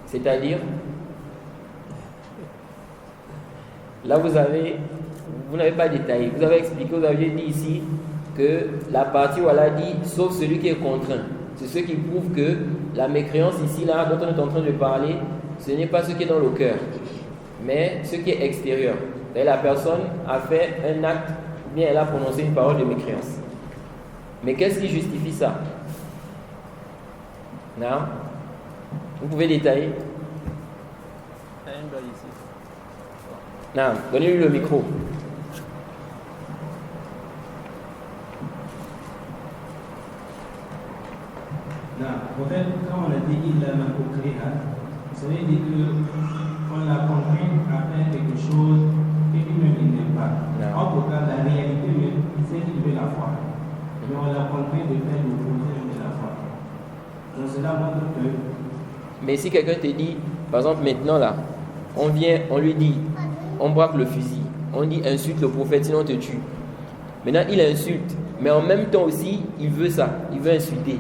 C'est-à-dire, là vous n'avez pas détaillé. Vous avez expliqué, vous avez dit ici que la partie où elle a dit, sauf celui qui est contraint. C'est ce qui prouve que la mécréance ici, là, dont on est en train de parler, ce n'est pas ce qui est dans le cœur, mais ce qui est extérieur. Et la personne a fait un acte, ou bien elle a prononcé une parole de mécréance. Mais qu'est-ce qui justifie ça? Non? Vous pouvez détailler? Non, donnez-lui le micro. Non, en fait, quand on a dit il l'a mal ça veut dire qu'on l'a contraint à faire quelque chose et lui-même il n'aime pas. En tout cas, la réalité même, c'est qu'il veut la foi. Mais on l'a contraint de faire l'opposé de la foi. Donc cela montre que. Mais si quelqu'un te dit, par exemple maintenant là, on vient, on lui dit, on braque le fusil, on dit insulte le prophète sinon on te tue. Maintenant il insulte, mais en même temps aussi il veut ça, il veut insulter.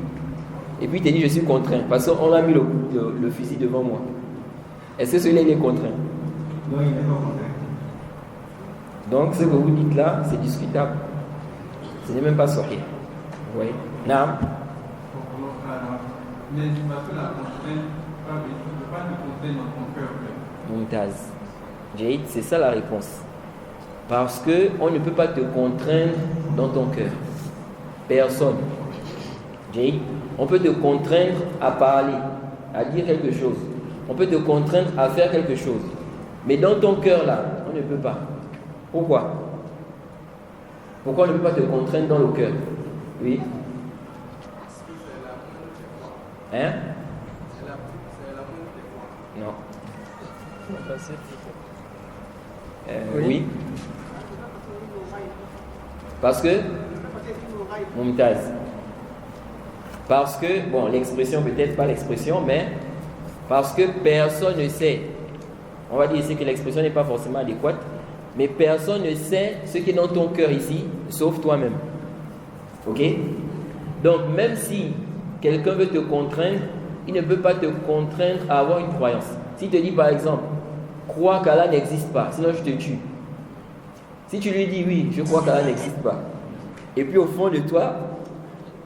Et puis il te dit je suis contraint parce qu'on a mis le fusil devant moi. Est-ce que celui-là il est contraint? Non, il n'est pas contraint. Donc ce que vous dites là, c'est discutable. Ce n'est même pas sahih. Vous voyez? Naam. Mais parce que la contrainte, pas de contrainte dans ton cœur. Mumtaz. Jade, c'est ça la réponse. Parce qu'on ne peut pas te contraindre dans ton cœur. Personne. Jade, on peut te contraindre à parler, à dire quelque chose. On peut te contraindre à faire quelque chose. Mais dans ton cœur là, on ne peut pas. Pourquoi? Pourquoi on ne peut pas te contraindre dans le cœur? Oui. Hein? Non. Oui. Parce que Mumtaz. Parce que, bon, l'expression, peut-être pas l'expression, mais parce que personne ne sait. On va dire ici que l'expression n'est pas forcément adéquate, mais personne ne sait ce qui est dans ton cœur ici, sauf toi-même. Ok? Donc, même si quelqu'un veut te contraindre, il ne peut pas te contraindre à avoir une croyance. S'il te dit par exemple, crois qu'Allah n'existe pas, sinon je te tue. Si tu lui dis oui, je crois qu'Allah n'existe pas, et puis au fond de toi,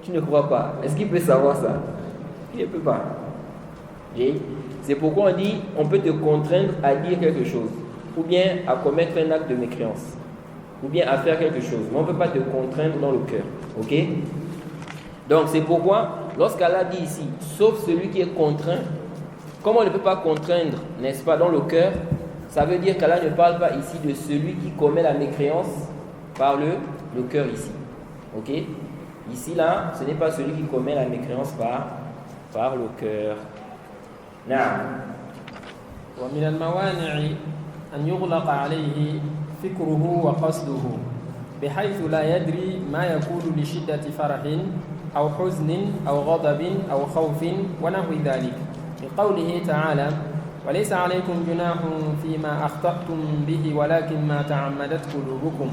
tu ne crois pas, est-ce qu'il peut savoir ça? Il ne peut pas. Et c'est pourquoi on dit, on peut te contraindre à dire quelque chose, ou bien à commettre un acte de mécréance, ou bien à faire quelque chose, mais on ne peut pas te contraindre dans le cœur. Ok? Donc c'est pourquoi, lorsqu'Allah dit ici, sauf celui qui est contraint, comme on ne peut pas contraindre, n'est-ce pas, dans le cœur, Ça veut dire qu'Allah ne parle pas ici de celui qui commet la mécréance par le cœur ici. Ok? Ici, là, ce n'est pas celui qui commet la mécréance par le cœur. Naam. ومن الموانع أن يغلق عليه فكره وقصده بحيث لا يدري ما يقول لشدة فرح أو حزن أو غضب أو خوف ونحو ذلك لقوله تعالى وليس عليكم جناح فيما أخطأتم به ولكن ما تعمدت قلوبكم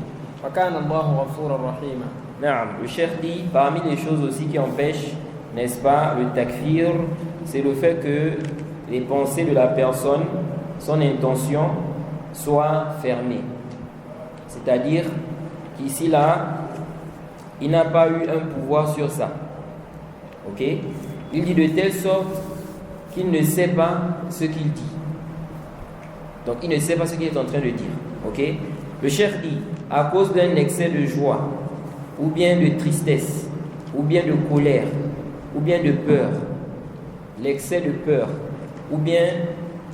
وكان الله غفورا رحيما. Naam. Le cheikh dit, parmi les choses aussi qui empêchent, n'est-ce pas, le takfir, c'est le fait que les pensées de la personne, son intention, soient fermées. C'est-à-dire qu'ici, là, il n'a pas eu un pouvoir sur ça. Ok? Il dit de telle sorte qu'il ne sait pas ce qu'il dit. Donc, il ne sait pas ce qu'il est en train de dire. Ok? Le cheikh dit, à cause d'un excès de joie, ou bien de tristesse, ou bien de colère, ou bien de peur, l'excès de peur, ou bien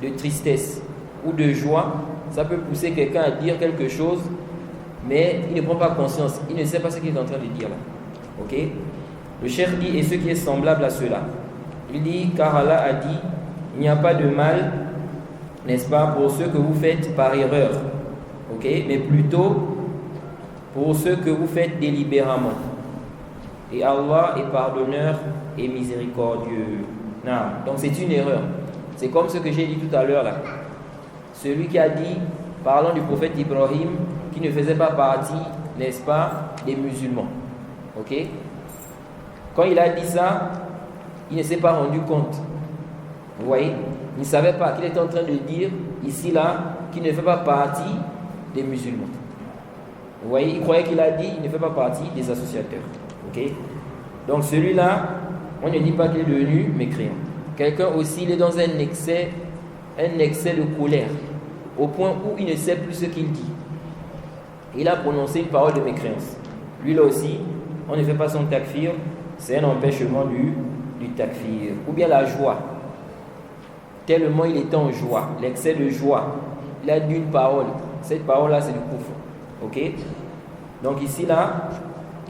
de tristesse, ou de joie, ça peut pousser quelqu'un à dire quelque chose, mais il ne prend pas conscience, il ne sait pas ce qu'il est en train de dire là. Ok? Le cheikh dit, et ce qui est semblable à cela, il dit, car Allah a dit, il n'y a pas de mal, n'est-ce pas, pour ceux que vous faites par erreur, ok? Mais plutôt pour ceux que vous faites délibérément. Et Allah est pardonneur et miséricordieux. Non. Donc c'est une erreur. C'est comme ce que j'ai dit tout à l'heure là. Celui qui a dit, parlant du prophète Ibrahim, qui ne faisait pas partie, n'est-ce pas, des musulmans. Ok? Quand il a dit ça, il ne s'est pas rendu compte. Vous voyez? Il ne savait pas qu'il était en train de dire, ici là, qu'il ne fait pas partie des musulmans. Vous voyez? Il croyait qu'il a dit, il ne fait pas partie des associateurs. Ok? Donc celui-là, on ne dit pas qu'il est devenu mécréant. Quelqu'un aussi, il est dans un excès de colère, au point où il ne sait plus ce qu'il dit. Il a prononcé une parole de mécréance. Lui là aussi, on ne fait pas son takfir, c'est un empêchement du takfir. Ou bien la joie. Tellement il était en joie, l'excès de joie. Il a dit une parole. Cette parole-là, c'est du kufr. Ok? Donc ici, là,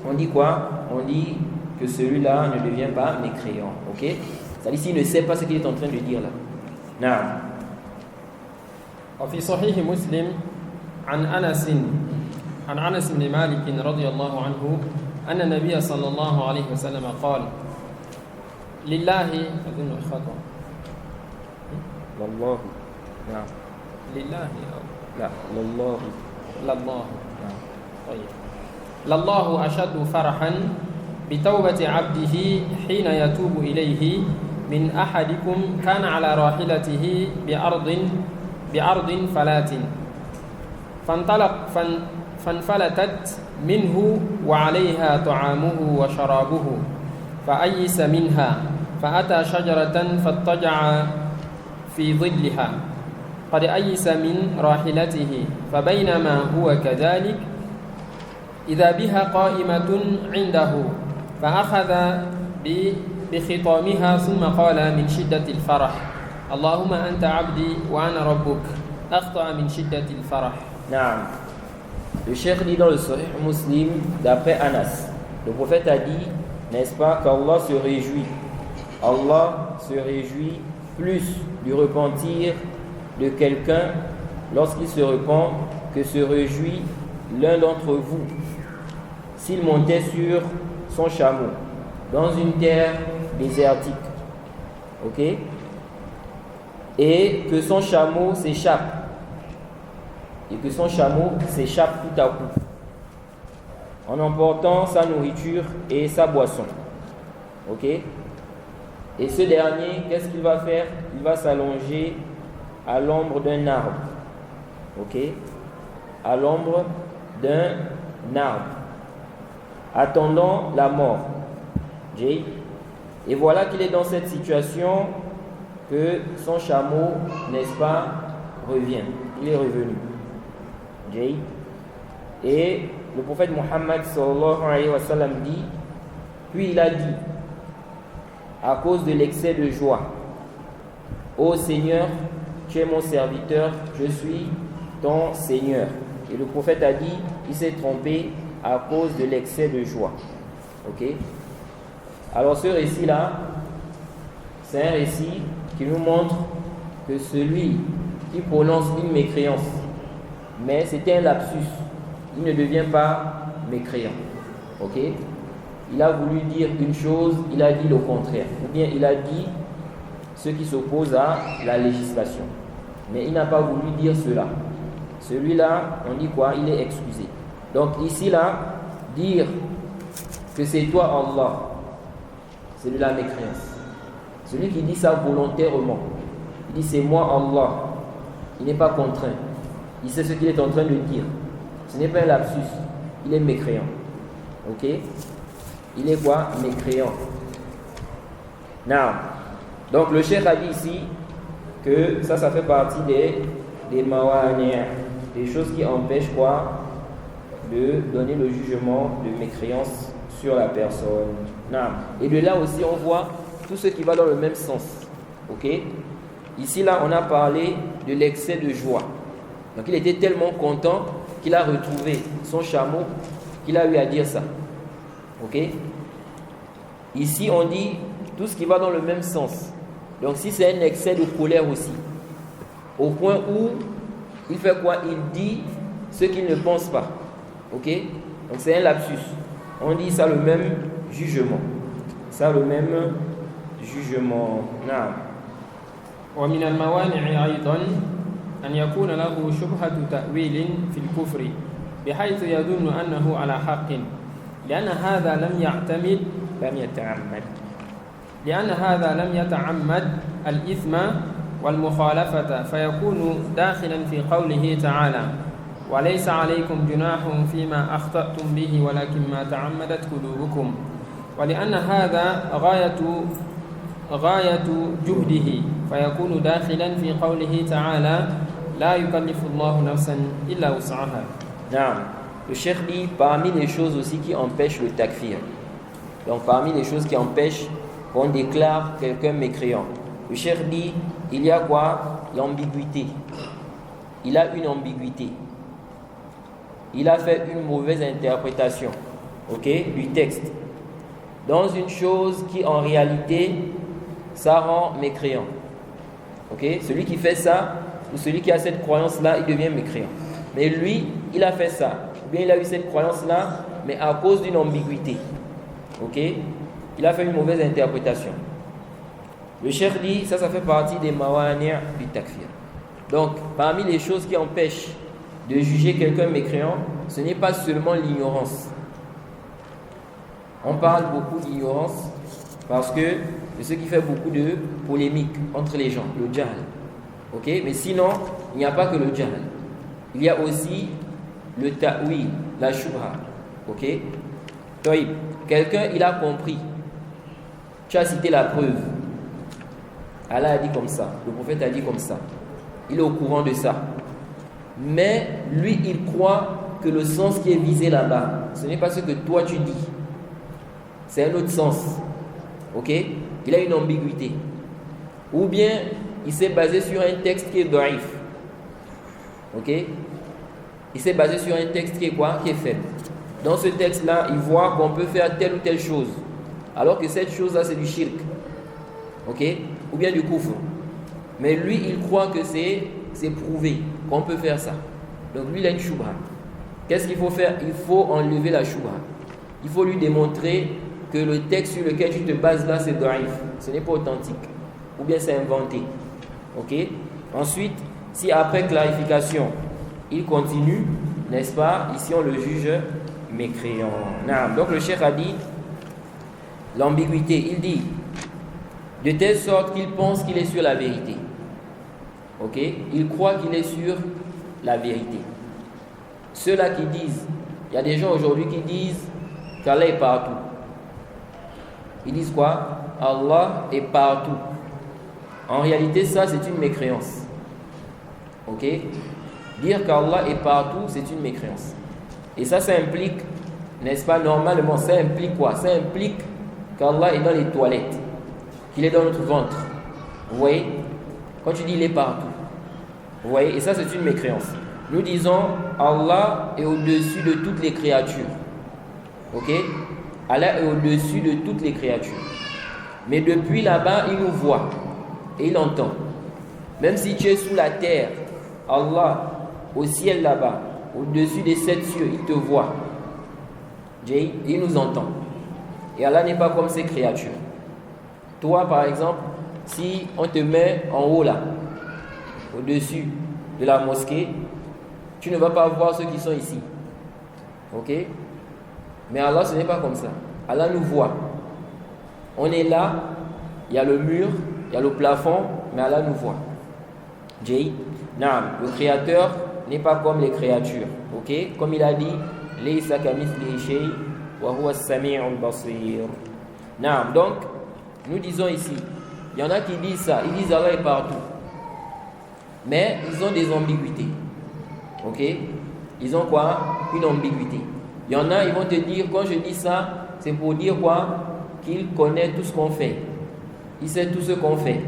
on dit quoi? On dit que celui-là ne devient pas mécréant. Ok? C'est-à-dire qu'il ne sait pas ce qu'il est en train de dire là. Non. وفي صحيح مسلم عن أنس بن مالك رضي الله عنه أن النبي صلى الله عليه وسلم قال لله أظن خطأ لله نعم لله لا لله لله طيب لله أشد فرحا بتوبة عبده حين يتوب إليه من أحدكم كان على راحلته بأرض فلات فانفلتت منه وعليها طعامه وشرابه فأيس منها فأتى شجرة فاضطجع في ظلها قد أيس من راحلته فبينما هو كذلك إذا بها قائمة عنده فأخذ بخطامها ثم قال من شدة الفرح اللهم أنت عبدي وأنا ربك أخطأ من شدة الفرح. نعم. Le cheikh dit dans le Sahih Muslim, d'après Anas, le prophète a dit, n'est-ce pas, qu'Allah se réjouit. Allah se réjouit plus du repentir de quelqu'un lorsqu'il se repent que se réjouit l'un d'entre vous s'il montait sur son chameau dans une terre désertique. Ok? Et que son chameau s'échappe. Et que son chameau s'échappe tout à coup, en emportant sa nourriture et sa boisson. Ok? Et ce dernier, qu'est-ce qu'il va faire? Il va s'allonger à l'ombre d'un arbre. Ok? À l'ombre d'un arbre, attendant la mort. Et voilà qu'il est dans cette situation que son chameau, n'est-ce pas, revient. Il est revenu. Et le prophète Muhammad sallallahu alayhi wa sallam dit, puis il a dit, à cause de l'excès de joie, ô Seigneur, tu es mon serviteur, je suis ton Seigneur. Et le prophète a dit, il s'est trompé à cause de l'excès de joie. Ok? Alors ce récit-là, c'est un récit qui nous montre que celui qui prononce une mécréance, mais c'était un lapsus, il ne devient pas mécréant. Ok? Il a voulu dire une chose, il a dit le contraire. Ou bien il a dit ce qui s'oppose à la législation. Mais il n'a pas voulu dire cela. Celui-là, on dit quoi? Il est excusé. Donc ici, là, dire que c'est toi Allah, c'est de la mécréance. Celui qui dit ça volontairement, il dit c'est moi Allah, il n'est pas contraint. Il sait ce qu'il est en train de dire. Ce n'est pas un lapsus, il est mécréant. Ok? Il est quoi? Mécréant. Now, donc le cheikh a dit ici que ça fait partie des mawani', des choses qui empêchent quoi? De donner le jugement de mécréance sur la personne. Now. Et de là aussi on voit tout ce qui va dans le même sens. Ok? Ici là on a parlé de l'excès de joie. Donc il était tellement content qu'il a retrouvé son chameau, qu'il a eu à dire ça. Ok? Ici on dit tout ce qui va dans le même sens. Donc si c'est un excès de colère aussi, au point où il fait quoi? Il dit ce qu'il ne pense pas. Ok? Donc c'est un lapsus. On dit ça le même jugement. Ça le même jugement. نعم. ومن الموانع أيضا أن يكون له شبهة تأويل في الكفر بحيث يظن أنه على حق لأن هذا لم يتعمد الإثم والمخالفة فيكون داخلا في قوله تعالى وليس عليكم جناح فيما أخطأتم به ولكن ما تعمدت قلوبكم ولأن هذا غاية جهده فيكون داخلا في قوله تعالى لا يكلف الله نفسا إلا وسعها. نعم. Le cheikh dit parmi les choses aussi qui empêchent le takfir. Donc parmi les choses qui empêchent qu'on déclare quelqu'un mécréant. Le cheikh dit il y a quoi? L'ambiguïté. Il a une ambiguïté. Il a fait une mauvaise interprétation, ok, du texte. Dans une chose qui en réalité, ça rend mécréant. Ok? Celui qui fait ça, ou celui qui a cette croyance-là, il devient mécréant. Mais lui, il a fait ça. Ou bien il a eu cette croyance-là, mais à cause d'une ambiguïté. Ok? Il a fait une mauvaise interprétation. Le cheikh dit, ça fait partie des mawani' du takfir. Donc, parmi les choses qui empêchent de juger quelqu'un mécréant, ce n'est pas seulement l'ignorance. On parle beaucoup d'ignorance parce que c'est ce qui fait beaucoup de polémiques entre les gens, le jahl. Ok? Mais sinon, il n'y a pas que le jahl. Il y a aussi le ta'wil, la shubha. Ok? Quelqu'un, il a compris. Tu as cité la preuve. Allah a dit comme ça. Le prophète a dit comme ça. Il est au courant de ça. Mais lui, il croit que le sens qui est visé là-bas, ce n'est pas ce que toi tu dis. C'est un autre sens. Ok? Il a une ambiguïté. Ou bien, il s'est basé sur un texte qui est daif. Ok? Il s'est basé sur un texte qui est quoi? Qui est faible. Dans ce texte-là, il voit qu'on peut faire telle ou telle chose. Alors que cette chose-là, c'est du shirk. Ok? Ou bien du kufr. Mais lui, il croit que c'est prouvé qu'on peut faire ça. Donc lui, il a une shubha. Qu'est-ce qu'il faut faire? Il faut enlever la shubha. Il faut lui démontrer que le texte sur lequel tu te bases là, c'est daif. Ce n'est pas authentique. Ou bien c'est inventé. Ok? Ensuite, si après clarification, il continue, n'est-ce pas? Ici, on le juge mécréant. Donc le cheikh a dit l'ambiguïté. Il dit de telle sorte qu'il pense qu'il est sur la vérité. Ok? Il croit qu'il est sur la vérité. Ceux-là qui disent, il y a des gens aujourd'hui qui disent qu'Allah est partout. Ils disent quoi? Allah est partout. En réalité, ça, c'est une mécréance. Ok? Dire qu'Allah est partout, c'est une mécréance. Et ça implique, n'est-ce pas, normalement, ça implique quoi? Ça implique qu'Allah est dans les toilettes, qu'il est dans notre ventre. Vous voyez? Quand tu dis il est partout, Vous voyez, et ça c'est une mécréance. Nous disons Allah est au-dessus de toutes les créatures. Ok? Allah est au-dessus de toutes les créatures. Mais depuis là-bas, il nous voit et il entend. Même si tu es sous la terre, Allah, au ciel là-bas, au-dessus des 7 cieux, il te voit. Il nous entend. Et Allah n'est pas comme ces créatures. Toi, par exemple, si on te met en haut là, au-dessus de la mosquée, tu ne vas pas voir ceux qui sont ici. Ok? Mais Allah, ce n'est pas comme ça. Allah nous voit. On est là, il y a le mur, il y a le plafond, mais Allah nous voit. Le créateur n'est pas comme les créatures. Ok? Comme il a dit, Laysa kamithlihi shay wa huwa as-sami'ul basir. Donc, nous disons ici, il y en a qui disent ça, ils disent Allah est partout. Mais ils ont des ambiguïtés. Ok? Ils ont quoi? Une ambiguïté. Il y en a, ils vont te dire, quand je dis ça, c'est pour dire quoi? Qu'il connaît tout ce qu'on fait. Il sait tout ce qu'on fait.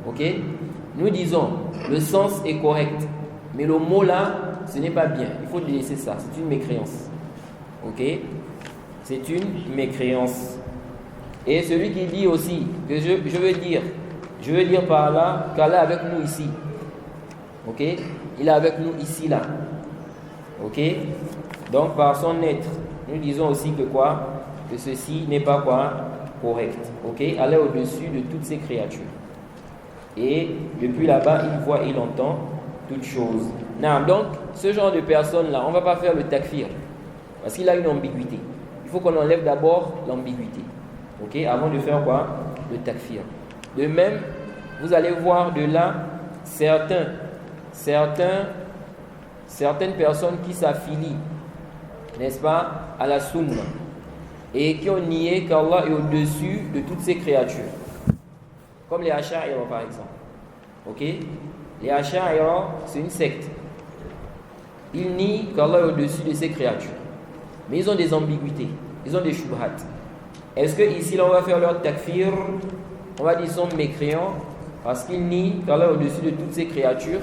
Ok? Nous disons, le sens est correct. Mais le mot là, ce n'est pas bien. Il faut délaisser ça. C'est une mécréance. Ok? C'est une mécréance. Et celui qui dit aussi que je veux dire par là qu'Allah est avec nous ici. Ok? Il est avec nous ici là. Ok? Donc par son être, nous disons aussi que quoi? Que ceci n'est pas quoi? Correct. Ok? Allah est au-dessus de toutes ces créatures. Et depuis là-bas, il voit et il entend toutes choses. Donc, ce genre de personne-là, on ne va pas faire le takfir. Parce qu'il a une ambiguïté. Il faut qu'on enlève d'abord l'ambiguïté. Ok? Avant de faire quoi? Le takfir. De même, vous allez voir de là certaines personnes qui s'affilient, n'est-ce pas, à la sunna et qui ont nié qu'Allah est au-dessus de toutes ces créatures. Comme les Ash'ari par exemple. Ok? Les Ash'ari, c'est une secte. Ils nient qu'Allah est au-dessus de ces créatures. Mais ils ont des ambiguïtés. Ils ont des shubhat. Est-ce que ici, là, on va faire leur takfir? On va dire qu'ils sont mécréants parce qu'ils nient qu'Allah est au-dessus de toutes ces créatures?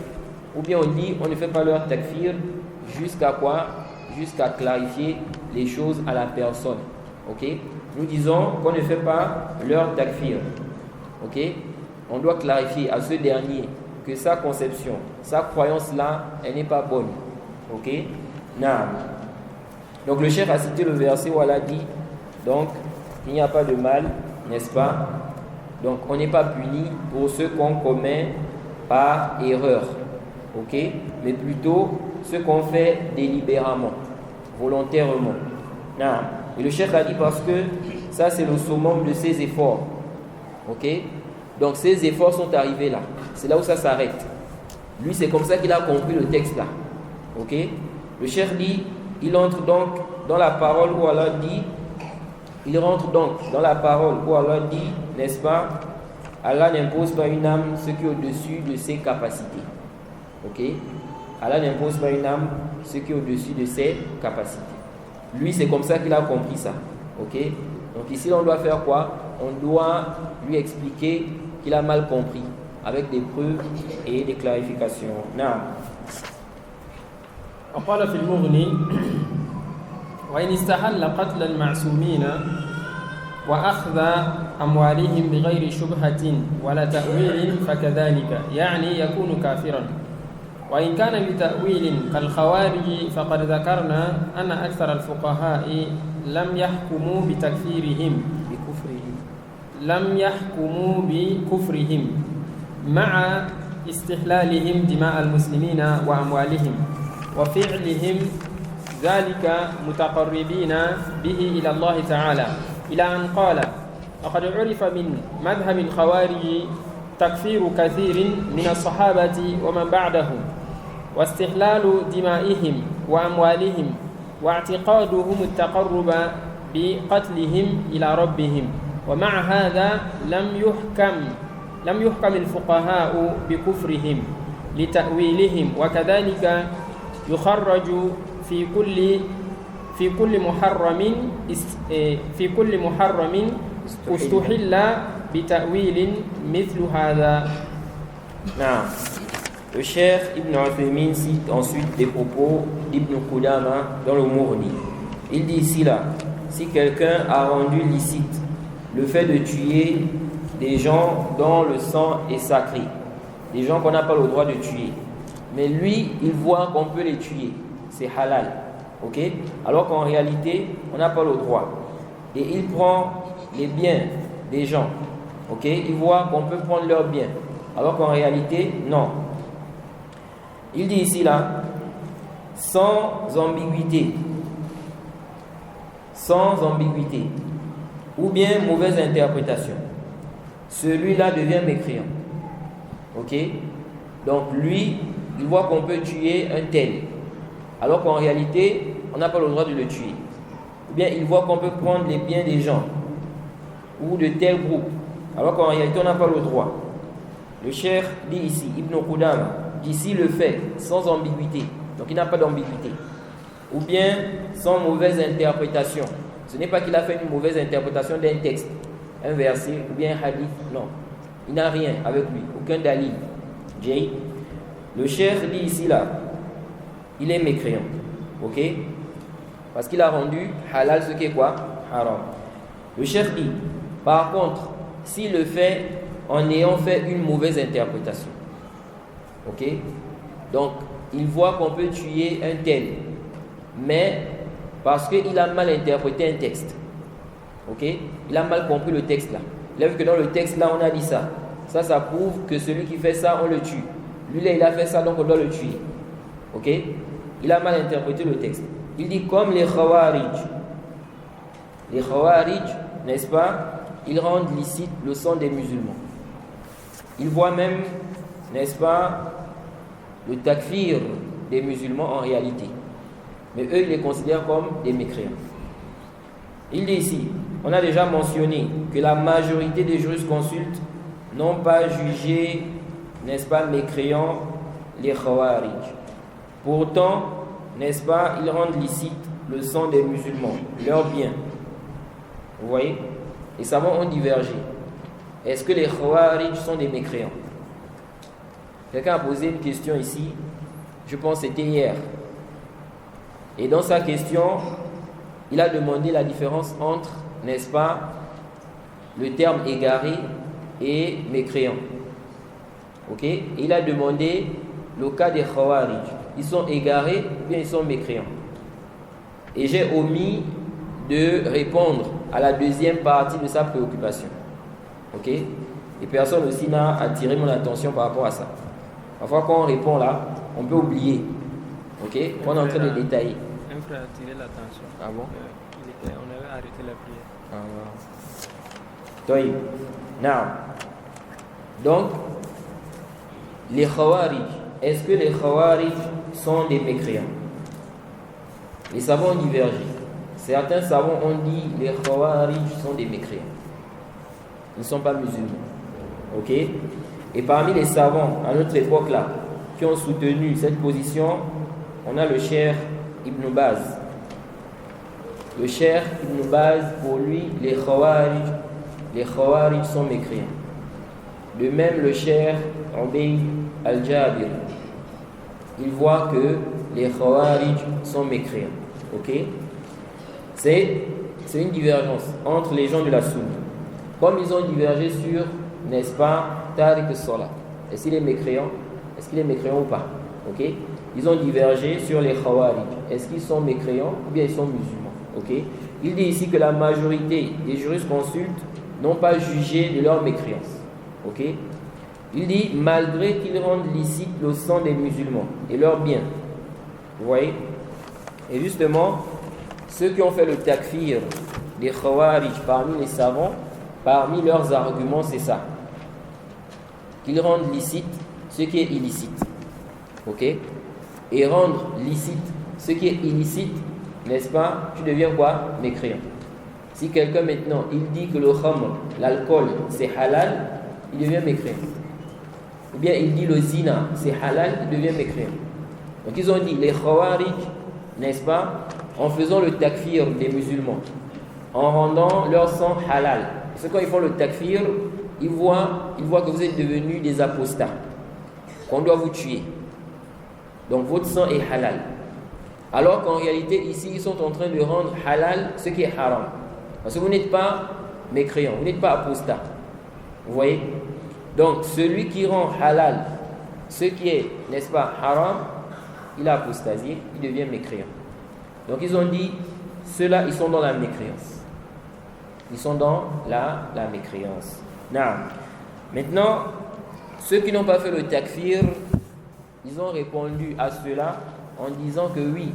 Ou bien on dit, on ne fait pas leur takfir jusqu'à quoi? Jusqu'à clarifier les choses à la personne. Ok? Nous disons qu'on ne fait pas leur takfir. Ok? On doit clarifier à ce dernier que sa conception, sa croyance là, elle n'est pas bonne. Ok? Donc le cheikh a cité le verset où Allah dit, donc il n'y a pas de mal, n'est-ce pas? Donc on n'est pas puni pour ce qu'on commet par erreur. Ok? Mais plutôt ce qu'on fait délibérément, volontairement. Et le cheikh a dit parce que ça c'est le summum de ses efforts. Ok? Donc ces efforts sont arrivés là. C'est là où ça s'arrête. Lui c'est comme ça qu'il a compris le texte là. Ok? Le cheikh dit, il entre donc dans la parole où Allah dit, n'est-ce pas? Allah n'impose pas une âme ce qui est au-dessus de ses capacités. Ok? Allah n'impose pas une âme ce qui est au-dessus de ses capacités. Lui, c'est comme ça qu'il a compris ça. Ok? Donc ici, on doit faire quoi? On doit lui expliquer qu'il a mal compris avec des preuves et des clarifications. وقال في المغني وإن استحل قتل المعصومين وأخذ أموالهم بغير شبهة ولا تأويل فكذلك يعني يكون كافرا وإن كان بتأويل كالخوارج فقد ذكرنا أن أكثر الفقهاء لم يحكموا بكفرهم مع استحلالهم دماء المسلمين وأموالهم وفعلهم ذلك متقربين به إلى الله تعالى إلى أن قال وقد عرف من مذهب الخوارج تكفير كثير من الصحابة ومن بعدهم واستحلال دمائهم وأموالهم واعتقادهم التقرب بقتلهم إلى ربهم ومع هذا لم يحكم الفقهاء بكفرهم لتأويلهم وكذلك يخرج في كل محرم استحل بتأويل مثل هذا. Le cheikh Ibn Uthaymin cite ensuite des propos d'Ibn Qudama dans le Mughni. Il dit ici là, si quelqu'un a rendu licite le fait de tuer des gens dont le sang est sacré, des gens qu'on n'a pas le droit de tuer, mais lui, il voit qu'on peut les tuer, c'est halal, ok? Alors qu'en réalité, on n'a pas le droit. Et il prend les biens des gens, ok? Il voit qu'on peut prendre leurs biens, alors qu'en réalité, non. Il dit ici là, sans ambiguïté, ou bien mauvaise interprétation, celui-là devient mécréant. Ok? Donc lui, il voit qu'on peut tuer un tel, alors qu'en réalité, on n'a pas le droit de le tuer. Ou bien il voit qu'on peut prendre les biens des gens, ou de tel groupe, alors qu'en réalité, on n'a pas le droit. Le cheikh dit ici, Ibn Qudama, d'ici le fait, sans ambiguïté, donc il n'a pas d'ambiguïté, ou bien sans mauvaise interprétation. Ce n'est pas qu'il a fait une mauvaise interprétation d'un texte, un verset ou bien un hadith, non. Il n'a rien avec lui, aucun dalil. Jay. Le cheikh dit ici là, il est mécréant, ok? Parce qu'il a rendu halal ce qui est quoi? Haram. Le cheikh dit, par contre, s'il le fait en ayant fait une mauvaise interprétation, ok? Donc, il voit qu'on peut tuer un tel, mais parce qu'il a mal interprété un texte, ok? Il a mal compris le texte là. Il a vu que dans le texte là, on a dit ça. Ça prouve que celui qui fait ça, on le tue. Lui là, il a fait ça, donc on doit le tuer, ok? Il a mal interprété le texte. Il dit comme les Khawarij. Les Khawarij, n'est-ce pas? Ils rendent licite le sang des musulmans. Ils voient même, n'est-ce pas, le takfir des musulmans en réalité. Mais eux, ils les considèrent comme des mécréants. Il dit ici, on a déjà mentionné que la majorité des jurisconsultes n'ont pas jugé, n'est-ce pas, mécréants les Khawarij. Pourtant, n'est-ce pas, ils rendent licite le sang des musulmans, leurs biens. Vous voyez? Les savants ont divergé. Est-ce que les Khawarij sont des mécréants? Quelqu'un a posé une question ici, je pense que c'était hier. Et dans sa question, il a demandé la différence entre, n'est-ce pas, le terme égaré et mécréant. Ok? Et il a demandé le cas des Khawarij. Ils sont égarés ou bien ils sont mécréants? Et j'ai omis de répondre à la deuxième partie de sa préoccupation. Ok? Et personne aussi n'a attiré mon attention par rapport à ça. Parfois, quand on répond là, on peut oublier. Ok? On est en train de détailler. Un frère a attiré l'attention. Ah bon? On avait arrêté la prière. Ah bon. Now. Donc, les Khawarij, est-ce que les Khawarij sont des mécréants? Les savants ont divergé. Certains savants ont dit que les Khawarij sont des mécréants. Ils ne sont pas musulmans. Ok? Et parmi les savants à notre époque là qui ont soutenu cette position, on a le cheikh Ibn Baz. Le cheikh Ibn Baz, pour lui, les Khawarij sont mécréants. De même, le cheikh Ubayd al-Jabir, il voit que les Khawarij sont mécréants. Ok? C'est une divergence entre les gens de la Sunna. Comme ils ont divergé sur, n'est-ce pas, Tariq as-Salah. Est-ce qu'il est mécréant? Est-ce qu'il est mécréant ou pas? Ok? Ils ont divergé sur les Khawarij. Est-ce qu'ils sont mécréants ou bien ils sont musulmans? Ok? Il dit ici que la majorité des jurisconsultes n'ont pas jugé de leur mécréance. Ok? Il dit malgré qu'ils rendent licite le sang des musulmans et leurs biens. Vous voyez? Et justement, ceux qui ont fait le takfir des Khawarij parmi les savants, parmi leurs arguments, c'est ça. Qu'ils rendent licite ce qui est illicite. Ok? Et rendre licite ce qui est illicite, n'est-ce pas? Tu deviens quoi? Mécréant. Si quelqu'un maintenant, il dit que le khamr, l'alcool, c'est halal, il devient mécréant. Ou bien il dit le zina, c'est halal, il devient mécréant. Donc ils ont dit, les Khawarij, n'est-ce pas? En faisant le takfir des musulmans, en rendant leur sang halal. Parce que quand ils font le takfir, ils voient que vous êtes devenus des apostats. qu'on doit vous tuer. Donc votre sang est halal. Alors qu'en réalité, ici, ils sont en train de rendre halal ce qui est haram. Parce que vous n'êtes pas mécréant, vous n'êtes pas apostat. Vous voyez? Donc, celui qui rend halal ce qui est, n'est-ce pas, haram, il a apostasié, il devient mécréant. Donc, ils ont dit, ceux-là, ils sont dans la mécréance. Ils sont dans la mécréance. Maintenant, ceux qui n'ont pas fait le takfir, ils ont répondu à cela en disant que oui,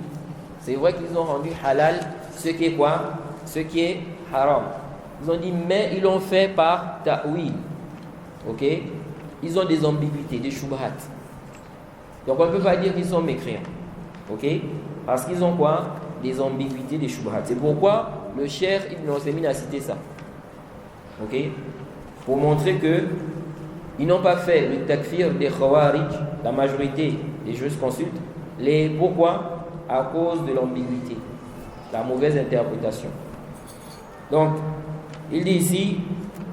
c'est vrai qu'ils ont rendu halal ce qui est quoi? Ce qui est haram. Ils ont dit, mais ils l'ont fait par ta'wil. Ok? Ils ont des ambiguïtés, des shubhat. Donc on ne peut pas dire qu'ils sont mécréants. Ok? Parce qu'ils ont quoi? Des ambiguïtés, des shubhat. C'est pourquoi le Cheikh Ibn Ousaymin a cité ça. Ok? Pour montrer que ils n'ont pas fait le takfir des Khawarij, la majorité des jurisconsultes. Pourquoi? À cause de l'ambiguïté, la mauvaise interprétation. Donc, il dit ici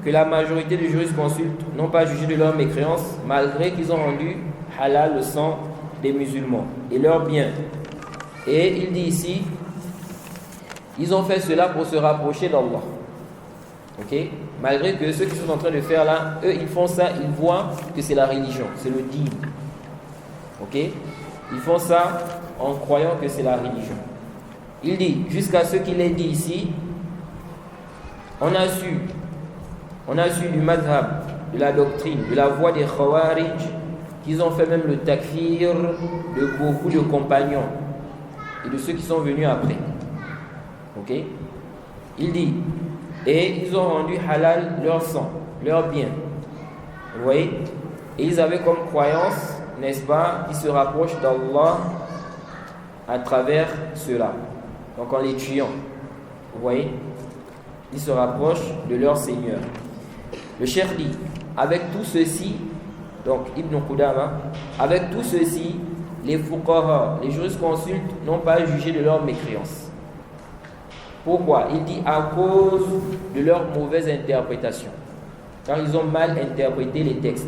que la majorité des jurisconsultes n'ont pas jugé de leur mécréance malgré qu'ils ont rendu halal le sang des musulmans et leurs biens. Et il dit ici, ils ont fait cela pour se rapprocher d'Allah. Ok? Malgré que ceux qui sont en train de faire là, eux ils font ça, ils voient que c'est la religion, c'est le dîn. Ok? Ils font ça en croyant que c'est la religion. Il dit, jusqu'à ce qu'il ait dit ici, on a su du madhab, de la doctrine, de la voie des Khawarij, qu'ils ont fait même le takfir de beaucoup de compagnons et de ceux qui sont venus après. Ok? Il dit, et ils ont rendu halal leur sang, leur bien. Vous voyez? Et ils avaient comme croyance, n'est-ce pas, qu'ils se rapprochent d'Allah à travers cela. Donc en les tuant. Vous voyez? Ils se rapprochent de leur Seigneur. Le Cheikh dit, avec tout ceci, donc Ibn Qudama, avec tout ceci, les fuqaha, les jurisconsultes n'ont pas jugé de leur mécréance. Pourquoi? Il dit à cause de leur mauvaise interprétation, car ils ont mal interprété les textes.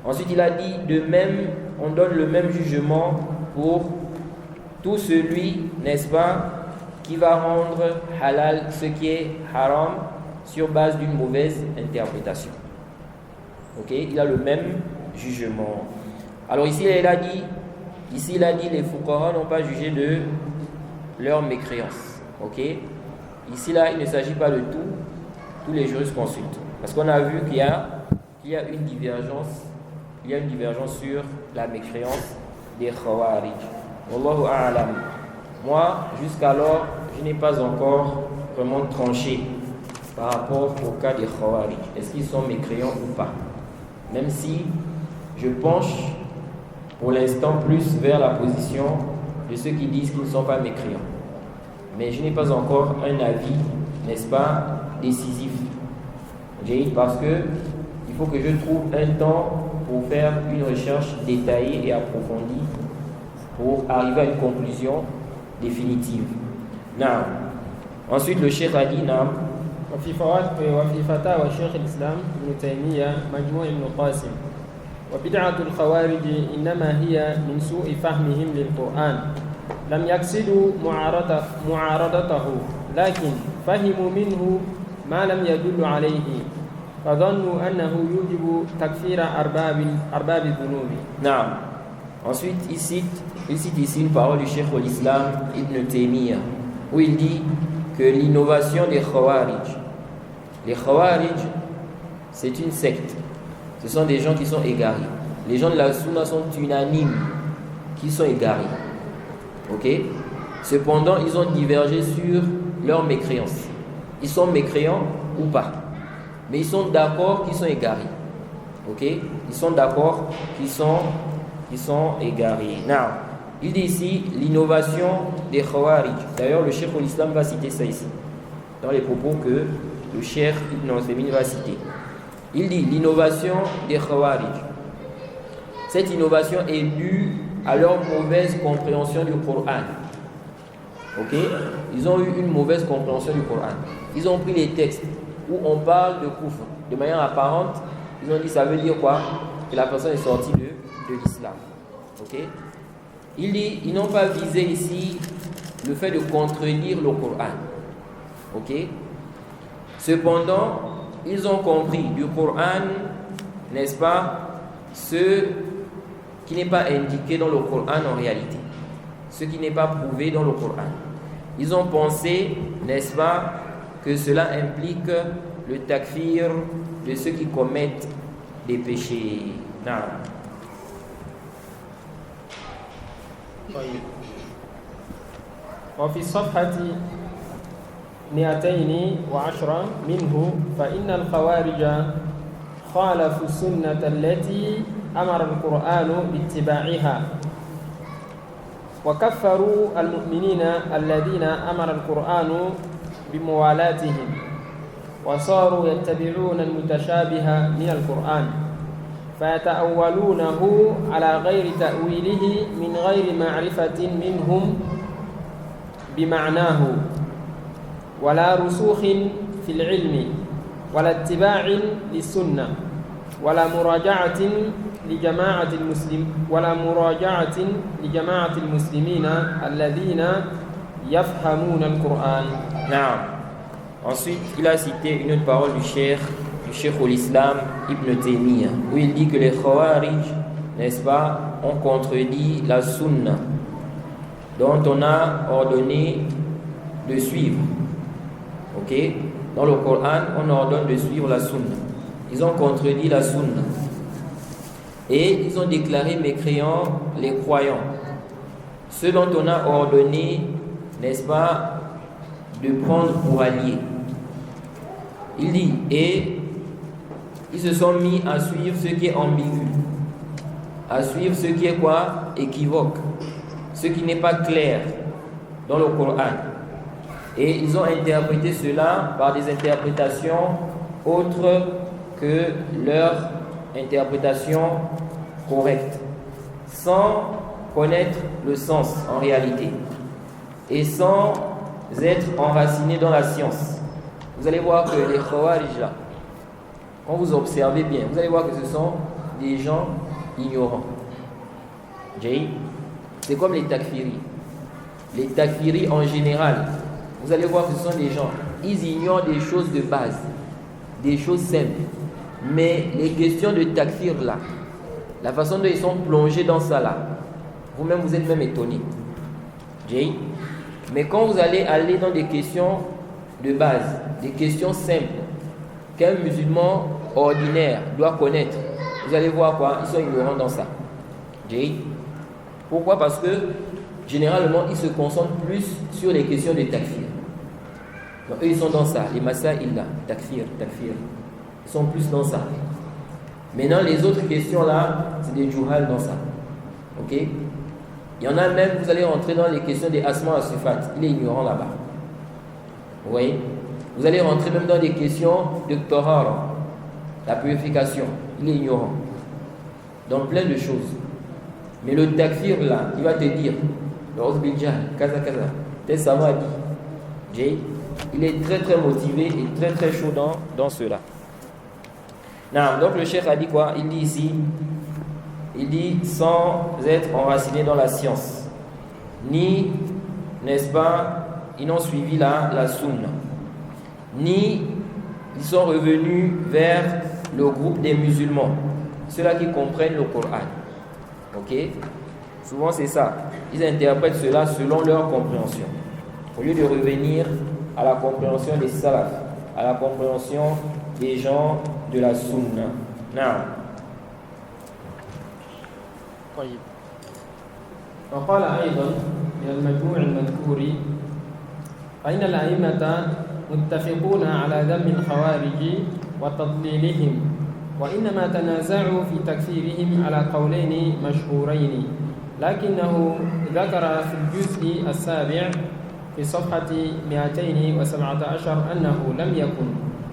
Ensuite, il a dit, de même, on donne le même jugement pour tout celui, n'est-ce pas, qui va rendre halal ce qui est haram sur base d'une mauvaise interprétation. Ok? Il a le même jugement. Alors ici, il a dit, les fuqaha n'ont pas jugé de leur mécréance. Ok? Ici, là, il ne s'agit pas de tous les jurisconsultes. Parce qu'on a vu qu'il y a une divergence. Il y a une divergence sur la mécréance des Khawarij. Wallahu a'lam. Moi, jusqu'alors, je n'ai pas encore vraiment tranché par rapport au cas des Khawarij. Est-ce qu'ils sont mécréants ou pas? Même si je penche pour l'instant plus vers la position de ceux qui disent qu'ils ne sont pas mécréants. Mais je n'ai pas encore un avis, n'est-ce pas, décisif. Parce que il faut que je trouve un temps pour faire une recherche détaillée et approfondie pour arriver à une conclusion définitive. Ensuite, le Cheikh a dit وفي فتاوى شيخ الإسلام ابن تيمية مجموع ابن قاسم وبدعة الخوارج إنما هي من سوء فهمهم للقرآن لم يقصدوا معارضته لكن فهموا منه ما لم يدل عليه فظنوا أنه يوجب تكفير أرباب الذنوب. نعم. Ensuite, il cite ici une parole du Cheikh al-Islam Ibn Taymiyyah où il dit que l'innovation des Khawarij, les Khawarij, c'est une secte. Ce sont des gens qui sont égarés. Les gens de la Sunna sont unanimes qui sont égarés. Ok? Cependant, ils ont divergé sur leur mécréance. Ils sont mécréants ou pas. Mais ils sont d'accord qu'ils sont égarés. Ok? Ils sont d'accord qu'ils sont égarés. Now, il dit ici l'innovation des Khawarij. D'ailleurs, le Cheikh al-Islam va citer ça ici, dans les propos que le Cheikh Ibn Ousaymin va citer. Il dit l'innovation des Khawarij. Cette innovation est due à leur mauvaise compréhension du Coran. Ok? Ils ont eu une mauvaise compréhension du Coran. Ils ont pris les textes où on parle de kufr de manière apparente. Ils ont dit ça veut dire quoi? Que la personne est sortie de l'islam. Ok? Il dit, ils n'ont pas visé ici le fait de contredire le Coran. Ok? Cependant, ils ont compris du Coran, n'est-ce pas, ce qui n'est pas indiqué dans le Coran en réalité, ce qui n'est pas prouvé dans le Coran. Ils ont pensé, n'est-ce pas, que cela implique le takfir de ceux qui commettent des péchés. Non. وفي الصفحة 210 منه فإن الخوارج خالفوا السنة التي أمر القرآن باتباعها وكفروا المؤمنين الذين أمر القرآن بموالاتهم وصاروا يتبعون المتشابه من القرآن فيتأولونه على غير تأويله من غير معرفة منهم بمعناه ولا رسوخ في العلم ولا اتباع للسنة ولا مراجعة لجماعة المسلمين الذين يفهمون القرآن. نعم. Ensuite, il a cité une autre parole du Cheikh al-Islam Ibn Taymiyyah, où il dit que les Khawarij, n'est-ce pas, ont contredit la Sunna, dont on a ordonné de suivre. Ok? Dans le Coran, on ordonne de suivre la Sunna. Ils ont contredit la Sunna. Et ils ont déclaré mécréants les croyants. Ceux dont on a ordonné, n'est-ce pas, de prendre pour alliés. Il dit, et ils se sont mis à suivre ce qui est ambigu, à suivre ce qui est quoi? Équivoque, ce qui n'est pas clair dans le Coran. Et ils ont interprété cela par des interprétations autres que leur interprétation correcte, sans connaître le sens en réalité et sans être enracinés dans la science. Vous allez voir que les Khawarij là, quand vous observez bien, vous allez voir que ce sont des gens ignorants. C'est comme les takfiris. Les takfiris en général, vous allez voir que ce sont des gens, ils ignorent des choses de base, des choses simples. Mais les questions de takfir là, la façon dont ils sont plongés dans ça là, vous-même vous êtes même étonné. Mais quand vous allez aller dans des questions de base, des questions simples qu'un musulman ordinaire doit connaître, vous allez voir quoi, ils sont ignorants dans ça. Pourquoi? Parce que généralement ils se concentrent plus sur les questions de takfir. Donc eux ils sont dans ça, les masaïl là, takfir. Ils sont plus dans ça. Maintenant les autres questions là, c'est des juhal dans ça. Ok? Il y en a même, vous allez rentrer dans les questions des asma as-sifat, il est ignorant là-bas. Vous voyez? Vous allez rentrer même dans des questions de tahara, la purification, il est ignorant. Dans plein de choses. Mais le takfir là, il va te dire, kaza, tel savant a dit, il est très très motivé et très très chaud dans cela. Non, donc le cheikh a dit quoi? Il dit ici, il dit sans être enraciné dans la science, ni, n'est-ce pas, ils n'ont suivi la sunna, ni ils sont revenus vers le groupe des musulmans, ceux-là qui comprennent le Coran. Ok? Souvent c'est ça, ils interprètent cela selon leur compréhension, au lieu de revenir à la compréhension des salaf, à la compréhension des gens de la sunna. Non. طيب. وقال أيضا من المجموع المذكور فإن الأئمة متفقون على ذم الخوارج وتضليلهم وإنما تنازعوا في تكفيرهم على قولين مشهورين لكنه ذكر في الجزء السابع في صفحة 217 أنه لم يكن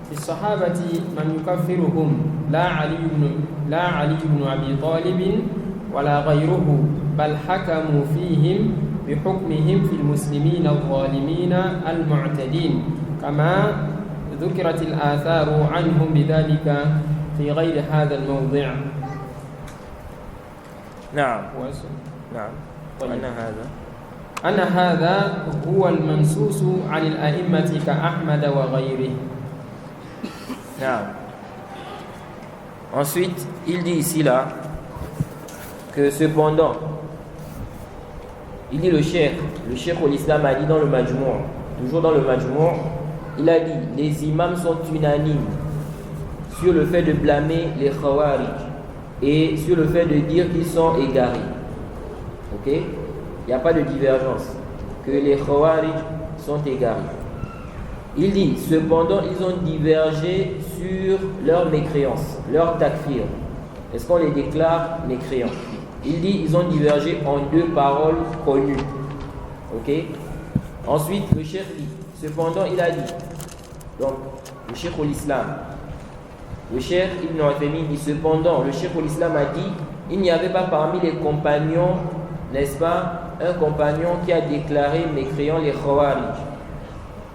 في الصحابة من يكفرهم لا علي بن أبي طالب ولا غيره بل حكموا فيهم بحكمهم في المسلمين الظالمين المعتدين كما ذكرت الآثار عنهم بذلك في غير هذا الموضع. نعم كويس. نعم طيب. أن هذا أن هذا هو المنصوص عن الأئمة كأحمد وغيره. نعم. Ensuite, il dit ici là que cependant, il dit le cheikh au l'islam a dit dans le Majmou', toujours dans le Majmou', il a dit les imams sont unanimes sur le fait de blâmer les Khawarij et sur le fait de dire qu'ils sont égarés. Ok? Il n'y a pas de divergence, que les Khawarij sont égarés. Il dit, cependant, ils ont divergé sur leur mécréance, leur takfir. Est-ce qu'on les déclare mécréants? Il dit, ils ont divergé en deux paroles connues. Ok? Ensuite, le cheikh dit, cependant, il a dit, donc, le cheikh au l'islam, le cheikh Ibn Uthaymin dit, cependant, le cheikh au l'islam a dit, il n'y avait pas parmi les compagnons, n'est-ce pas, un compagnon qui a déclaré mécréant les Khawarij.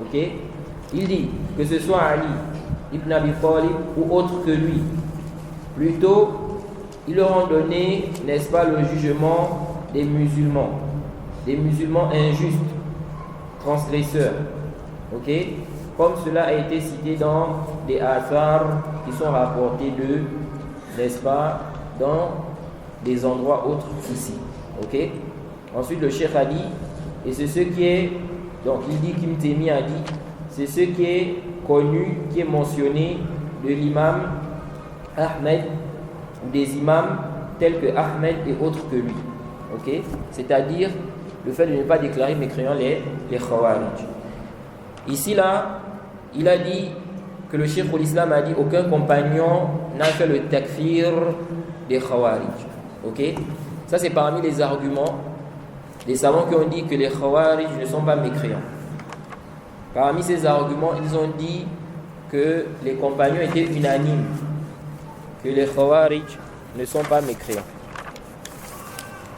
Ok? Il dit que ce soit Ali ibn Abi Talib ou autre que lui. Plutôt, ils leur ont donné, n'est-ce pas, le jugement des musulmans injustes, transgresseurs. Ok? Comme cela a été cité dans des athars qui sont rapportés n'est-ce pas, dans des endroits autres ici. Ok? Ensuite, le cheikh a dit, et c'est ce qui est, donc il dit qu'Ibn Taymiyyah a dit, c'est ce qui est connu, qui est mentionné de l'imam Ahmed ou des imams tels que Ahmed et autres que lui. Ok? C'est-à-dire le fait de ne pas déclarer mécréants les Khawarij. Ici là, il a dit que le cheikh au l'islam a dit aucun compagnon n'a fait le takfir des Khawarij. Ok? Ça c'est parmi les arguments des savants qui ont dit que les Khawarij ne sont pas mécréants. Parmi ces arguments, ils ont dit que les compagnons étaient unanimes, que les Khawarij ne sont pas mécréants.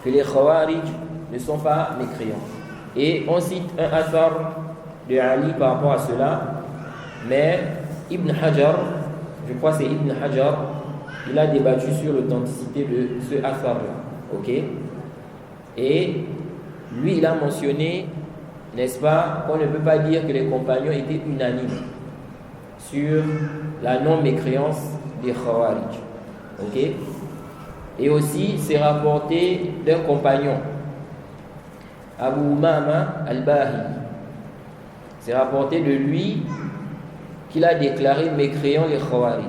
Que les Khawarij ne sont pas mécréants. Et on cite un athar de Ali par rapport à cela, mais Ibn Hajar, je crois que c'est Ibn Hajar, il a débattu sur l'authenticité de ce athar-là. Ok? Et lui, il a mentionné, n'est-ce pas, qu'on ne peut pas dire que les compagnons étaient unanimes sur la non-mécréance des Khawarij. Ok? Et aussi, c'est rapporté d'un compagnon, Abu Umama al-Bahili. C'est rapporté de lui qu'il a déclaré mécréant les Khawarij.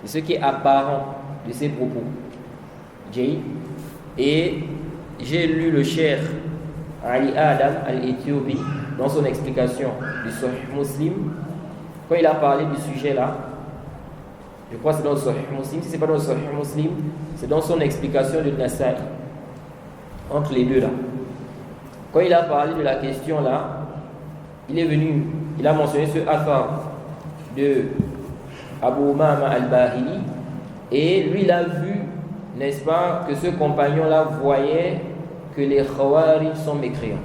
C'est ce qui est apparent de ses propos. Et j'ai lu le cheikh Ali Adam al-Éthiopie dans son explication du Sahih Muslim, quand il a parlé du sujet là. Je crois que c'est dans le Sahih Muslim. Si ce n'est pas dans le Sahih Muslim, c'est dans son explication de Nasa'i. Entre les deux là. Quand il a parlé de la question là, il a mentionné ce athar de Abu Umama al-Bahili. Et lui, il a vu, n'est-ce pas, que ce compagnon-là voyait que les Khawarij sont mécréants.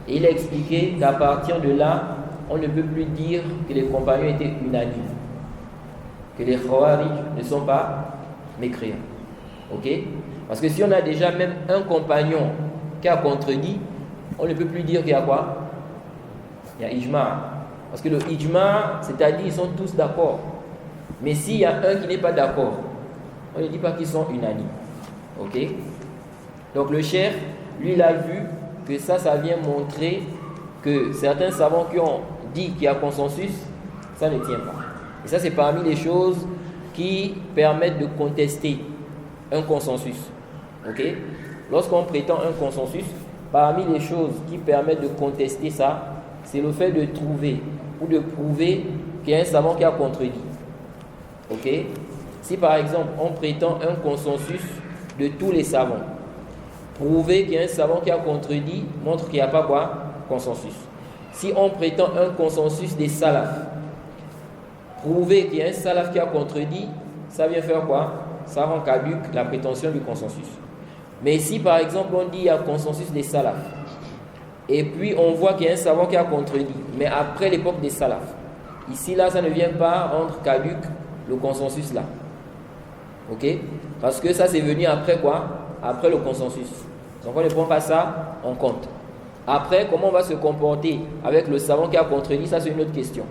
Et il a expliqué qu'à partir de là, on ne peut plus dire que les compagnons étaient unanimes. Que les Khawarij ne sont pas mécréants. Ok? Parce que si on a déjà même un compagnon qui a contredit, on ne peut plus dire qu'il y a quoi? Il y a ijma'. Parce que le ijma', c'est-à-dire ils sont tous d'accord. Mais s'il y a un qui n'est pas d'accord, on ne dit pas qu'ils sont unanimes. Ok? Donc le cheikh, lui, il a vu que ça vient montrer que certains savants qui ont dit qu'il y a consensus, ça ne tient pas. Et ça, c'est parmi les choses qui permettent de contester un consensus. Ok? Lorsqu'on prétend un consensus, parmi les choses qui permettent de contester ça, c'est le fait de trouver ou de prouver qu'il y a un savant qui a contredit. Ok? Si par exemple on prétend un consensus de tous les savants, prouver qu'il y a un savant qui a contredit montre qu'il n'y a pas quoi? Consensus. Si on prétend un consensus des salafs, prouver qu'il y a un salaf qui a contredit, ça vient faire quoi? Ça rend caduque la prétention du consensus. Mais si par exemple on dit qu'il y a un consensus des salafs, et puis on voit qu'il y a un savant qui a contredit, mais après l'époque des salafs, ici là ça ne vient pas rendre caduque le consensus là. Ok? Parce que ça c'est venu après quoi? après le consensus. Donc on ne prend pas ça en compte. Après, comment on va se comporter avec le savant qui a contredit, ça c'est une autre question.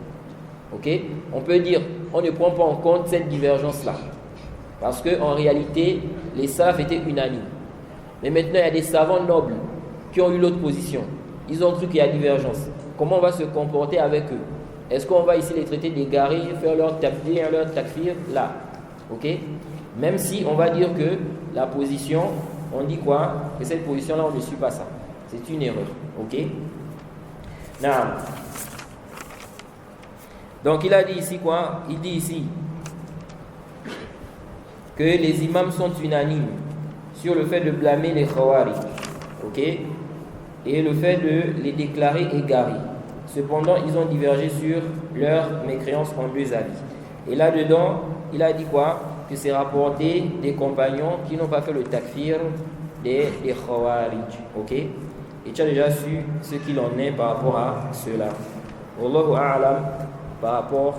Ok? On peut dire, on ne prend pas en compte cette divergence-là. Parce qu'en réalité, les salafs étaient unanimes. Mais maintenant, il y a des savants nobles qui ont eu l'autre position. Ils ont cru qu'il y a divergence. Comment on va se comporter avec eux? Est-ce qu'on va ici les traiter d'égarés, faire leur takfir, là? Ok? Même si on va dire que la position, on dit quoi? Que cette position-là, on ne suit pas ça. C'est une erreur. Ok? Non. Donc il a dit ici quoi? Il dit ici que les imams sont unanimes sur le fait de blâmer les Khawarij. Ok? Et le fait de les déclarer égarés. Cependant, ils ont divergé sur leur mécréance en deux avis. Et là-dedans, il a dit quoi? Que c'est rapporté des compagnons qui n'ont pas fait le takfir des Khawarij. Ok? Et tu as déjà su ce qu'il en est par rapport à cela. Wallahu a'lam, par rapport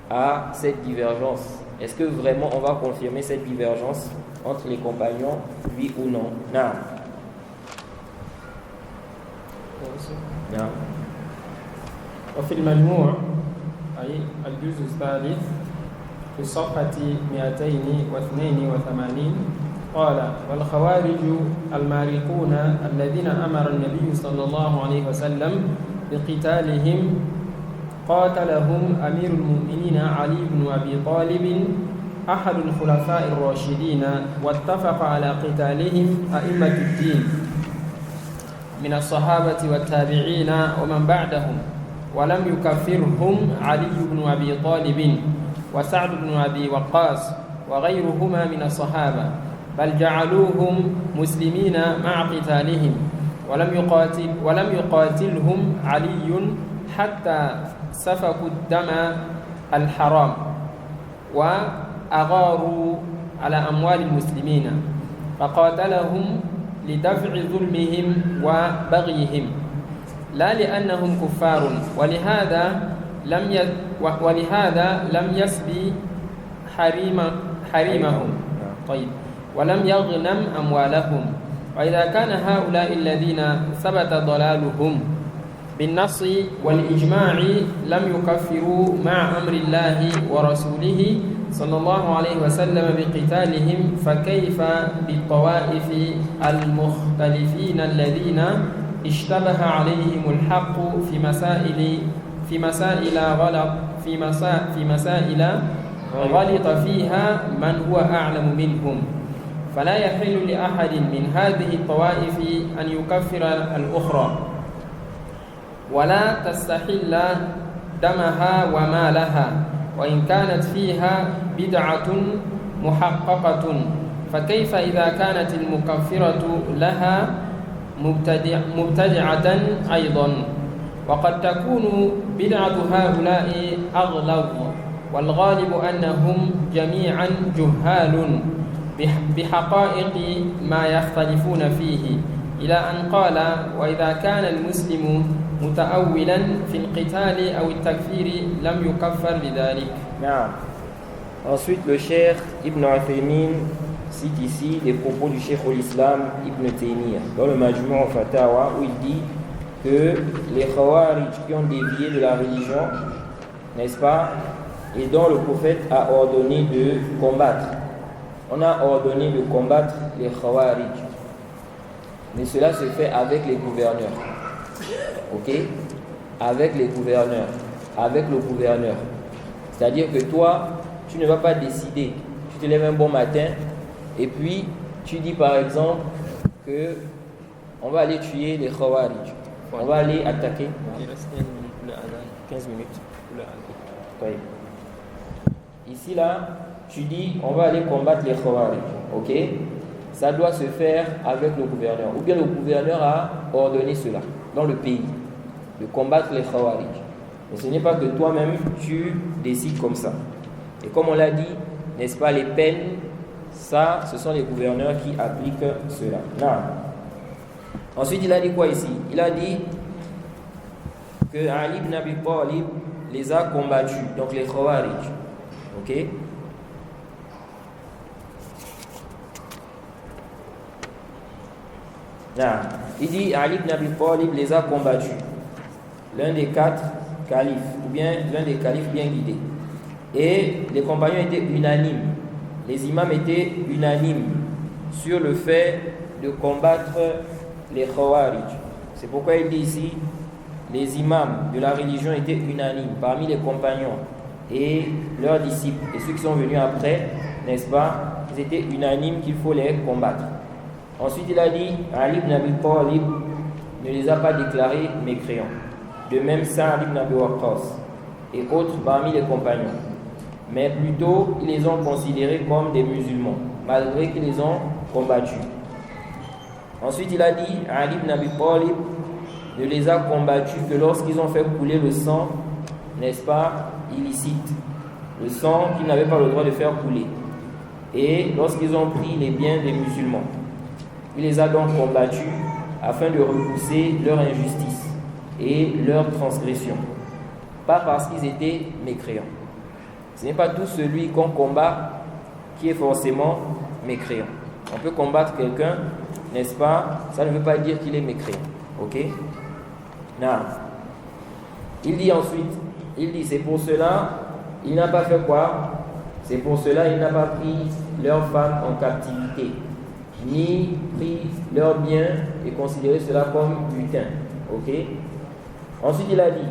à cette divergence. Est-ce que vraiment on va confirmer cette divergence entre les compagnons, oui ou non? Non. وفي المجموع أي الجزء الثالث في الصفحة 282 قال: والخوارج المارقون الذين أمر النبي صلى الله عليه وسلم بقتالهم قاتلهم أمير المؤمنين علي بن أبي طالب أحد الخلفاء الراشدين، واتفق على قتالهم أئمة الدين من الصحابة والتابعين ومن بعدهم، ولم يكفرهم علي بن أبي طالب وسعد بن أبي وقاص وغيرهما من الصحابة، بل جعلوهم مسلمين مع قتالهم، ولم يقاتلهم علي حتى سفكوا الدم الحرام وأغاروا على أموال المسلمين، فقاتلهم لدفع ظلمهم وبغيهم لا لأنهم كفار، ولهذا لم يسبي حريمهم طيب ولم يغنم أموالهم. وإذا كان هؤلاء الذين ثبت ضلالهم بالنص والإجماع لم يكفروا مع أمر الله ورسوله صلى الله عليه وسلم بقتالهم، فكيف بالطوائف المختلفين الذين اشتبه عليهم الحق في مسائل غلط فيها من هو أعلم منهم، فلا يحل لأحد من هذه الطوائف أن يكفر الأخرى ولا تستحل دمها ومالها، وإن كانت فيها بدعة محققة، فكيف إذا كانت المكفرة لها مبتدعة أيضا؟ وقد تكون بدعة هؤلاء أغلظ، والغالب أنهم جميعا جهال بحقائق ما يختلفون فيه، إلى أن قال: وإذا كان المسلم متأولا في القتال أو التكفير لم يكفر بذلك. نعم. Ensuite, le Cheikh Ibn Uthaymin cite ici les propos du Cheikh al-Islam Ibn Taymiyyah dans le Majmu' al-Fatawa, où il dit que les Khawarij qui ont dévié de la religion, n'est-ce pas, et dont le prophète a ordonné de combattre. On a ordonné de combattre les Khawarij. Mais cela se fait avec les gouverneurs. Ok? Avec les gouverneurs. Avec le gouverneur. C'est-à-dire que toi, tu ne vas pas décider. Tu te lèves un bon matin et puis tu dis par exemple que on va aller tuer les Khawarij. On va aller attaquer. Il reste 15 minutes. Oui. Ici là, tu dis on va aller combattre les Khawarij. Ok? Ça doit se faire avec le gouverneur. Ou bien le gouverneur a ordonné cela dans le pays, de combattre les Khawarij. Mais ce n'est pas que toi-même tu décides comme ça. Et comme on l'a dit, n'est-ce pas, les peines, ça, ce sont les gouverneurs qui appliquent cela. Non. Ensuite, il a dit quoi ici? Il a dit que Ali ibn Abi Talib les a combattus, donc les Khawarij. Ok? Il dit Ali ibn Abi Talib les a combattus, l'un des 4 califes, ou bien l'un des califes bien guidés. Et les compagnons étaient unanimes, les imams étaient unanimes sur le fait de combattre les Khawarij. C'est pourquoi il dit ici, les imams de la religion étaient unanimes parmi les compagnons et leurs disciples. Et ceux qui sont venus après, n'est-ce pas, ils étaient unanimes qu'il faut les combattre. Ensuite, il a dit, Ali ibn Abi Talib ne les a pas déclarés mécréants. De même, Sa'd ibn Abi Waqqas et autres parmi les compagnons. Mais plutôt, ils les ont considérés comme des musulmans, malgré qu'ils les ont combattus. Ensuite, il a dit, Ali ibn Abi Talib ne les a combattus que lorsqu'ils ont fait couler le sang, n'est-ce pas, illicite. Le sang qu'ils n'avaient pas le droit de faire couler. Et lorsqu'ils ont pris les biens des musulmans. Il les a donc combattus afin de repousser leur injustice et leur transgression. Pas parce qu'ils étaient mécréants. Ce n'est pas tout celui qu'on combat qui est forcément mécréant. On peut combattre quelqu'un, n'est-ce pas? Ça ne veut pas dire qu'il est mécréant. Ok? Non. Il dit ensuite, c'est pour cela, il n'a pas fait quoi? C'est pour cela il n'a pas pris leurs femmes en captivité, ni pris leurs biens et considéré cela comme butin. Ok? Ensuite il a dit,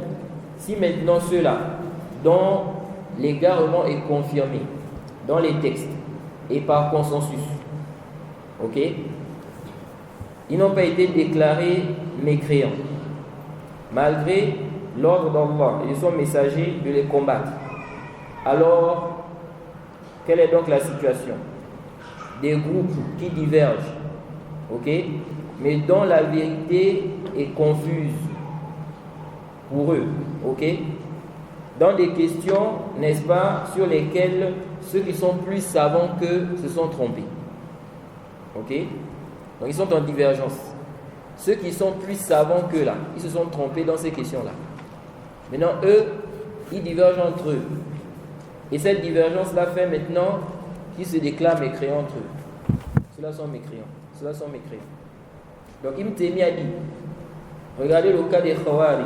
si maintenant ceux-là, dont l'égarement est confirmé dans les textes et par consensus, ok, ils n'ont pas été déclarés mécréants, malgré l'ordre d'Allah et de son messager de les combattre. Alors, quelle est donc la situation? Des groupes qui divergent, ok, mais dont la vérité est confuse pour eux, ok, dans des questions, n'est-ce pas, sur lesquelles ceux qui sont plus savants qu'eux se sont trompés, ok, donc ils sont en divergence. Ceux qui sont plus savants qu'eux là, ils se sont trompés dans ces questions-là. Maintenant, eux, ils divergent entre eux. Et cette divergence-là fait maintenant qu'ils se déclarent mécréants entre eux. Ceux-là sont mécréants. Ceux-là sont mécréants. Donc, Ibn Taymiyyah a dit, regardez le cas des Khawarij.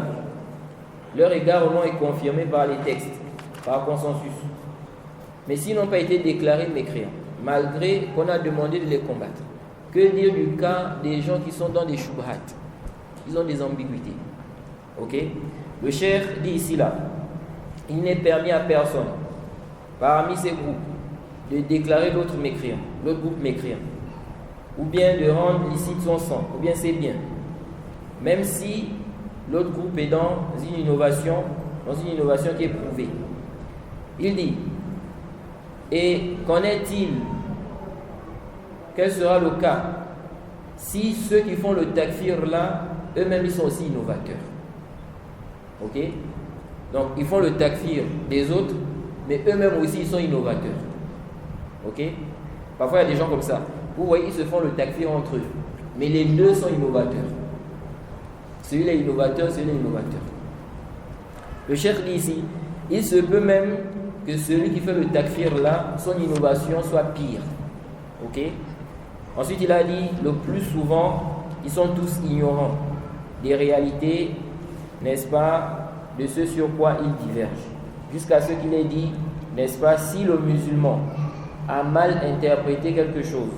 Leur égarement est confirmé par les textes, par consensus. Mais s'ils n'ont pas été déclarés mécréants, malgré qu'on a demandé de les combattre, que dire du cas des gens qui sont dans des shubhat? Ils ont des ambiguïtés. Ok? Le cheikh dit ici là, il n'est permis à personne, parmi ces groupes, de déclarer l'autre groupe mécréant, ou bien de rendre licite son sang, ou bien ses biens, même si l'autre groupe est dans une innovation qui est prouvée. Il dit, et qu'en est-il? Quel sera le cas si ceux qui font le takfir là, eux-mêmes ils sont aussi innovateurs? Ok? Donc ils font le takfir des autres, mais eux-mêmes aussi ils sont innovateurs. Ok? Parfois il y a des gens comme ça. Vous voyez, ils se font le takfir entre eux, mais les deux sont innovateurs. Celui-là est innovateur, celui-là est innovateur. Le cheikh dit ici, il se peut même que celui qui fait le takfir là, son innovation soit pire. Ok? Ensuite, il a dit, le plus souvent, ils sont tous ignorants des réalités, n'est-ce pas, de ce sur quoi ils divergent. Jusqu'à ce qu'il ait dit, n'est-ce pas, si le musulman a mal interprété quelque chose,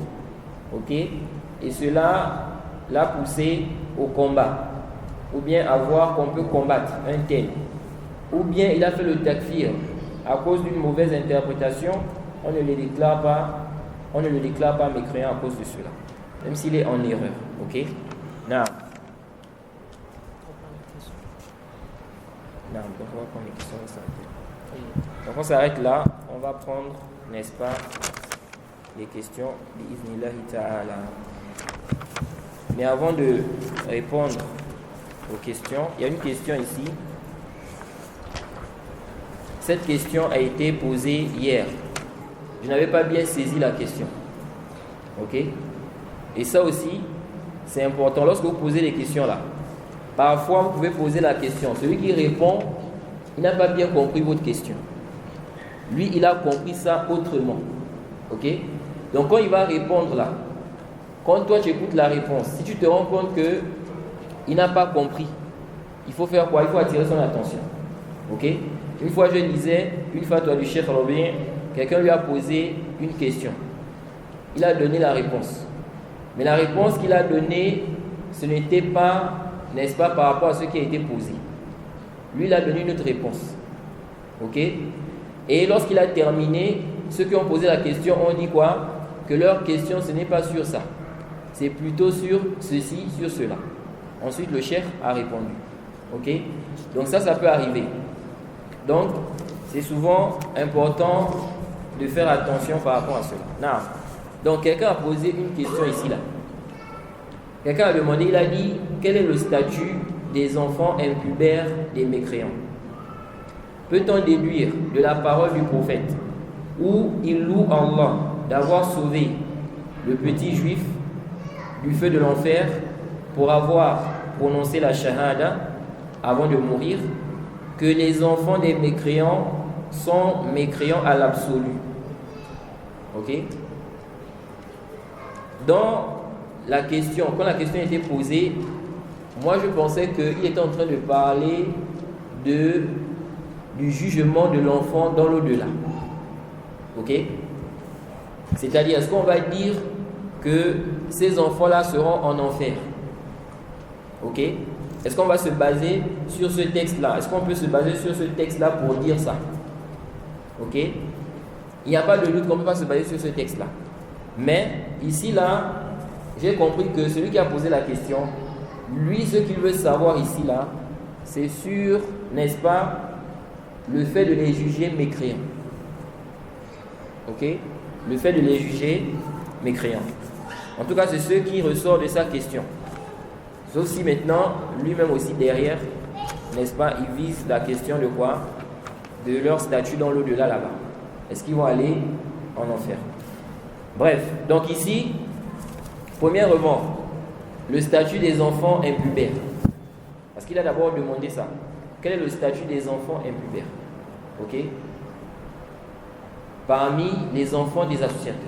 ok, et cela l'a poussé au combat, ou bien à voir qu'on peut combattre un tel, ou bien il a fait le takfir à cause d'une mauvaise interprétation, on ne le déclare pas mécréant à cause de cela, même s'il est en erreur. Ok? Non. Non, donc on va prendre les questions. Donc on s'arrête là. On va prendre, n'est-ce pas, les questions bi'iznillahi ta'ala. Mais avant de répondre aux questions, il y a une question ici. Cette question a été posée hier. Je n'avais pas bien saisi la question. Ok? Et ça aussi, c'est important. Lorsque vous posez les questions là, parfois vous pouvez poser la question. Celui qui répond, il n'a pas bien compris votre question. Lui, il a compris ça autrement. Ok? Donc quand il va répondre là, quand toi tu écoutes la réponse, si tu te rends compte qu'il n'a pas compris, il faut faire quoi? Il faut attirer son attention. Ok? Une fois je lisais, une fatwa du Cheikh Rabi, quelqu'un lui a posé une question. Il a donné la réponse. Mais la réponse qu'il a donnée, ce n'était pas, n'est-ce pas, par rapport à ce qui a été posé. Lui, il a donné une autre réponse. Ok? Et lorsqu'il a terminé, ceux qui ont posé la question ont dit quoi? Que leur question, ce n'est pas sur ça. C'est plutôt sur ceci, sur cela. Ensuite, le cheikh a répondu. Ok? Donc ça peut arriver. Donc, c'est souvent important de faire attention par rapport à cela. Non. Donc, quelqu'un a posé une question ici, là. Quelqu'un a demandé, il a dit, quel est le statut des enfants impubères des mécréants? Peut-on déduire de la parole du prophète où il loue Allah d'avoir sauvé le petit juif du feu de l'enfer pour avoir prononcé la shahada avant de mourir, que les enfants des mécréants sont mécréants à l'absolu? Ok? Dans la question, quand la question était posée, moi je pensais qu'il était en train de parler du jugement de l'enfant dans l'au-delà. Ok? C'est-à-dire, est-ce qu'on va dire que ces enfants-là seront en enfer? Ok? Est-ce qu'on va se baser sur ce texte-là? Est-ce qu'on peut se baser sur ce texte-là pour dire ça? Ok? Il n'y a pas de doute qu'on ne peut pas se baser sur ce texte-là. Mais, ici, là, j'ai compris que celui qui a posé la question, lui, ce qu'il veut savoir ici, là, c'est sur, n'est-ce pas, le fait de les juger mécréants. Ok? Le fait de les juger mécréants. En tout cas, c'est ce qui ressort de sa question. Sauf si maintenant, lui-même aussi derrière, n'est-ce pas, il vise la question de quoi? De leur statut dans l'au-delà là-bas. Est-ce qu'ils vont aller en enfer? Bref, donc ici, premièrement, le statut des enfants impubères. Parce qu'il a d'abord demandé ça. Quel est le statut des enfants impubères? Ok? Parmi les enfants des associateurs.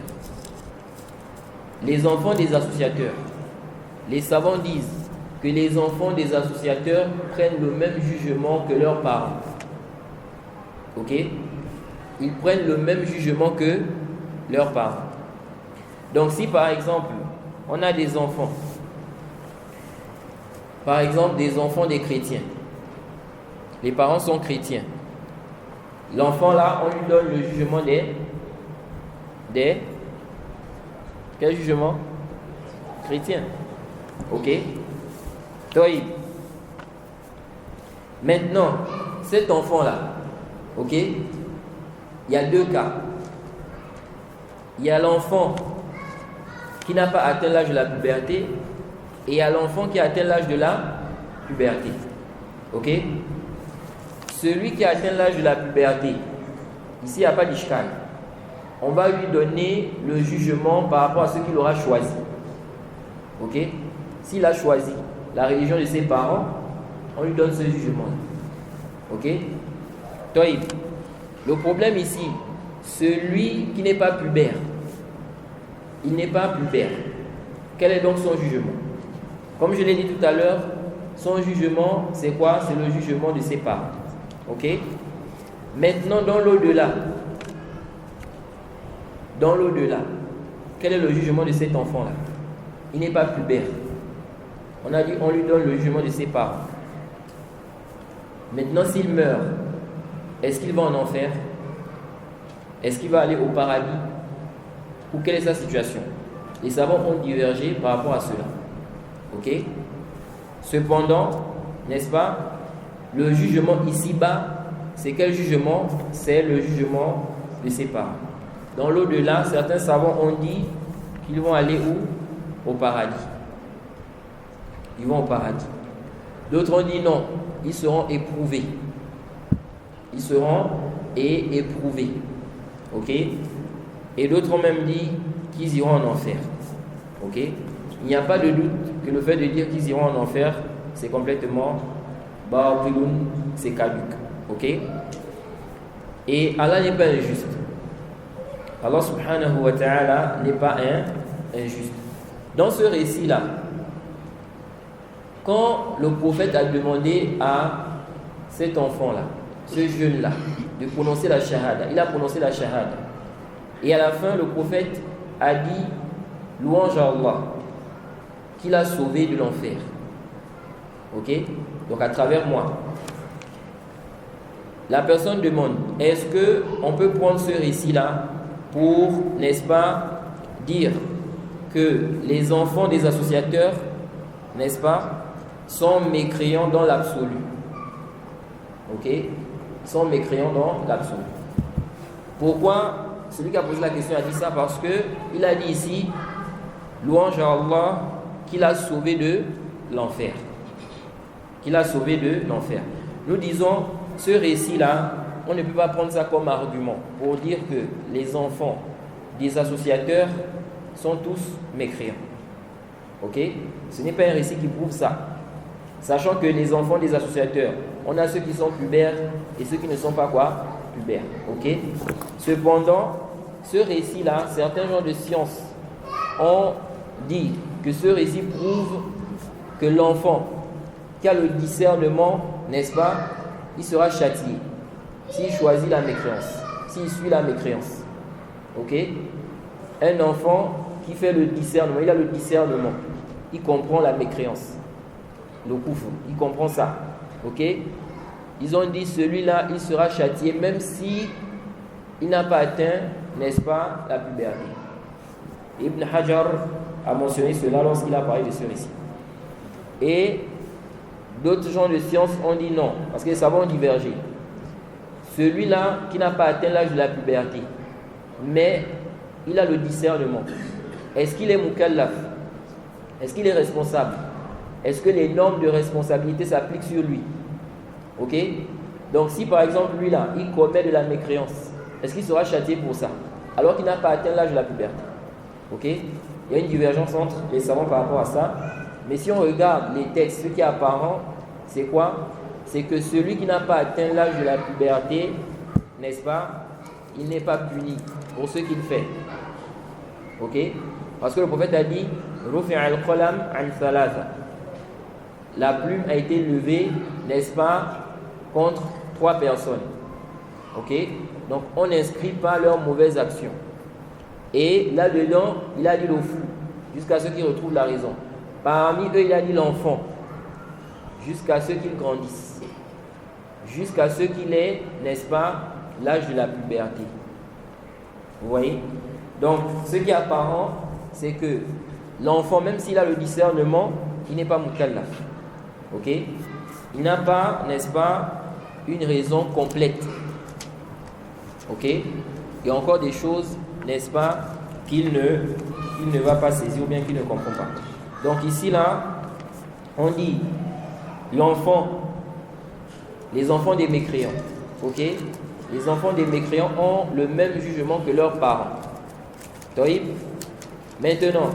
Les enfants des associateurs. Les savants disent que les enfants des associateurs prennent le même jugement que leurs parents. Ok? Ils prennent le même jugement que leurs parents. Donc si par exemple, on a des enfants, par exemple des enfants des chrétiens, les parents sont chrétiens, l'enfant là, on lui donne le jugement des quel jugement? Chrétien. Ok? Toïb. Maintenant, cet enfant là, ok? Il y a deux cas. Il y a l'enfant qui n'a pas atteint l'âge de la puberté et il y a l'enfant qui a atteint l'âge de la puberté. Ok? Celui qui a atteint l'âge de la puberté, ici il n'y a pas d'ishkal. On va lui donner le jugement par rapport à ce qu'il aura choisi. Ok? S'il a choisi la religion de ses parents, on lui donne ce jugement. Ok? Toïb. Le problème ici, celui qui n'est pas pubère, il n'est pas pubère. Quel est donc son jugement? Comme je l'ai dit tout à l'heure, son jugement, c'est quoi? C'est le jugement de ses parents. Ok? Maintenant, dans l'au-delà, quel est le jugement de cet enfant-là? Il n'est pas pubère. On a dit, on lui donne le jugement de ses parents. Maintenant, s'il meurt, est-ce qu'il va en enfer? Est-ce qu'il va aller au paradis? Ou quelle est sa situation? Les savants ont divergé par rapport à cela. Ok? Cependant, n'est-ce pas, le jugement ici-bas, c'est quel jugement? C'est le jugement de ses parents. Dans l'au-delà, certains savants ont dit qu'ils vont aller où? Au paradis. Ils vont au paradis. D'autres ont dit non, ils seront éprouvés. Ils seront éprouvés. Ok? Et d'autres ont même dit qu'ils iront en enfer. Ok? Il n'y a pas de doute que le fait de dire qu'ils iront en enfer, c'est complètement batiloun, c'est caduc. Ok? Et Allah n'est pas injuste. Allah subhanahu wa ta'ala n'est pas injuste. Dans ce récit-là, quand le prophète a demandé à cet enfant-là, ce jeune-là, de prononcer la shahada, il a prononcé la shahada. Et à la fin, le prophète a dit louange à Allah, qu'il a sauvé de l'enfer. Ok? Donc à travers moi. La personne demande, est-ce qu'on peut prendre ce récit-là pour, n'est-ce pas, dire que les enfants des associateurs, n'est-ce pas, sont mécréants dans l'absolu. Ok? Sont mécréants dans l'absolu. Pourquoi celui qui a posé la question a dit ça? Parce qu'il a dit ici, louange à Allah, qu'il a sauvé de l'enfer. Qu'il a sauvé de l'enfer. Nous disons, ce récit-là, on ne peut pas prendre ça comme argument pour dire que les enfants des associateurs sont tous mécréants. Ok? Ce n'est pas un récit qui prouve ça. Sachant que les enfants des associateurs, on a ceux qui sont pubères et ceux qui ne sont pas quoi? Pubères. Ok? Cependant, ce récit-là, certains gens de science ont dit que ce récit prouve que l'enfant qui a le discernement, n'est-ce pas, il sera châtié s'il choisit la mécréance, s'il suit la mécréance. Ok? Un enfant qui fait le discernement, il a le discernement, il comprend la mécréance, le koufr, il comprend ça. Ok? Ils ont dit celui-là, il sera châtié même si il n'a pas atteint, n'est-ce pas, la puberté. Ibn Hajar a mentionné cela lorsqu'il a parlé de ce récit. Et d'autres gens de science ont dit non, parce que les savants ont divergé. Celui-là qui n'a pas atteint l'âge de la puberté, mais il a le discernement, est-ce qu'il est mukallaf? Est-ce qu'il est responsable? Est-ce que les normes de responsabilité s'appliquent sur lui? Ok? Donc si par exemple lui là, il commet de la mécréance, est-ce qu'il sera châtié pour ça? Alors qu'il n'a pas atteint l'âge de la puberté. Ok? Il y a une divergence entre les savants par rapport à ça. Mais si on regarde les textes, ce qui est apparent, c'est quoi? C'est que celui qui n'a pas atteint l'âge de la puberté, n'est-ce pas, il n'est pas puni pour ce qu'il fait. Ok? Parce que le prophète a dit Rufi'a al-qalam an thalatha. La plume a été levée, n'est-ce pas, contre 3 personnes. Ok? Donc on n'inscrit pas leurs mauvaises actions. Et là-dedans, il a dit le fou, jusqu'à ce qu'il retrouve la raison. Parmi eux, il a dit l'enfant, jusqu'à ce qu'il grandisse, jusqu'à ce qu'il ait, n'est-ce pas, l'âge de la puberté. Vous voyez? Donc, ce qui est apparent, c'est que l'enfant, même s'il a le discernement, il n'est pas mukallaf. Ok? Il n'a pas, n'est-ce pas, une raison complète. Ok? Il y a encore des choses, n'est-ce pas, qu'il ne va pas saisir ou bien qu'il ne comprend pas. Donc ici, là, on dit l'enfant, les enfants des mécréants. Ok? Les enfants des mécréants ont le même jugement que leurs parents. Taïb. Maintenant,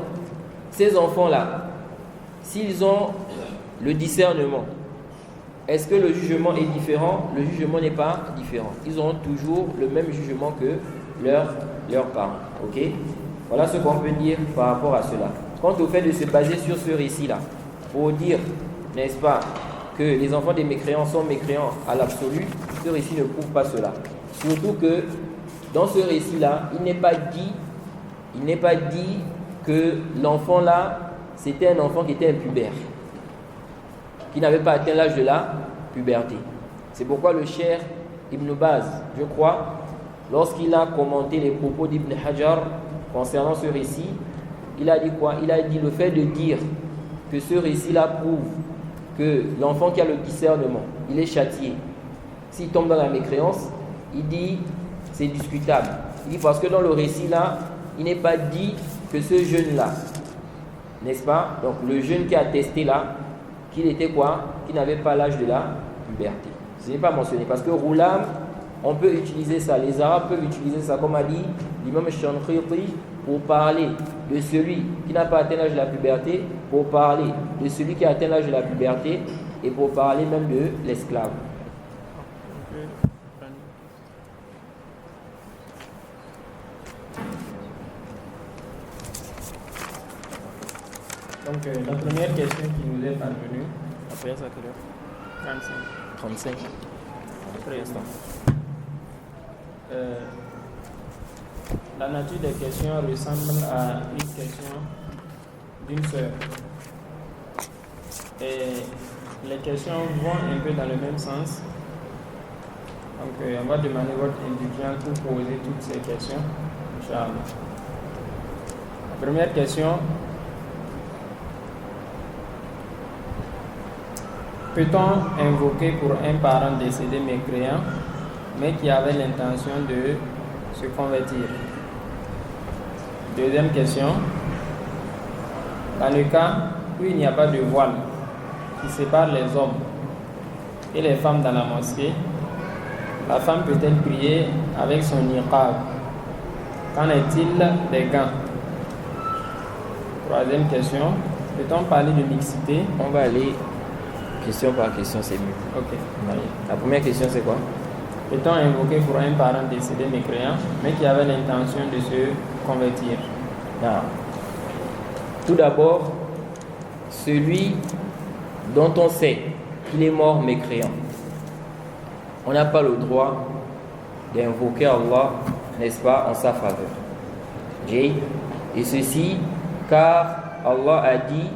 ces enfants-là, s'ils ont le discernement, est-ce que le jugement est différent? Le jugement n'est pas différent. Ils auront toujours le même jugement que leurs parents. Ok? Voilà ce qu'on peut dire par rapport à cela. Quant au fait de se baser sur ce récit-là, pour dire, n'est-ce pas, que les enfants des mécréants sont mécréants à l'absolu, ce récit ne prouve pas cela. Surtout que dans ce récit-là, il n'est pas dit que l'enfant là, c'était un enfant qui était impubère, qui n'avait pas atteint l'âge de la puberté. C'est pourquoi le cheikh Ibn Baz, je crois, lorsqu'il a commenté les propos d'Ibn Hajar concernant ce récit, il a dit quoi? Il a dit le fait de dire que ce récit-là prouve que l'enfant qui a le discernement, il est châtié. S'il tombe dans la mécréance, il dit c'est discutable. Il dit parce que dans le récit-là, il n'est pas dit que ce jeune-là, n'est-ce pas? Donc le jeune qui a testé là, qu'il était quoi? Qu'il n'avait pas l'âge de la puberté. Ce n'est pas mentionné parce que Roulam, on peut utiliser ça. Les Arabes peuvent utiliser ça, comme a dit l'imam Shanqiti, pour parler de celui qui n'a pas atteint l'âge de la puberté, pour parler de celui qui a atteint l'âge de la puberté et pour parler même de l'esclave. Donc, la première question qui nous est parvenue, après ça, quelle heure 35. Très instant. La nature des questions ressemble à une question d'une sœur. Et les questions vont un peu dans le même sens. Donc, on va demander votre indulgence pour poser toutes ces questions. Inch'Allah. La première question. Peut-on invoquer pour un parent décédé mécréant, mais qui avait l'intention de se convertir? Deuxième question. Dans le cas où il n'y a pas de voile qui sépare les hommes et les femmes dans la mosquée, la femme peut-elle prier avec son niqab? Qu'en est-il des gants? Troisième question. Peut-on parler de mixité? On va aller question par question, c'est mieux. Ok. La première question, c'est quoi? Peut-on invoquer pour un parent décédé mécréant, mais qui avait l'intention de se convertir? Non. Tout d'abord, celui dont on sait qu'il est mort mécréant, on n'a pas le droit d'invoquer Allah, n'est-ce pas, en sa faveur. Et ceci car Allah a dit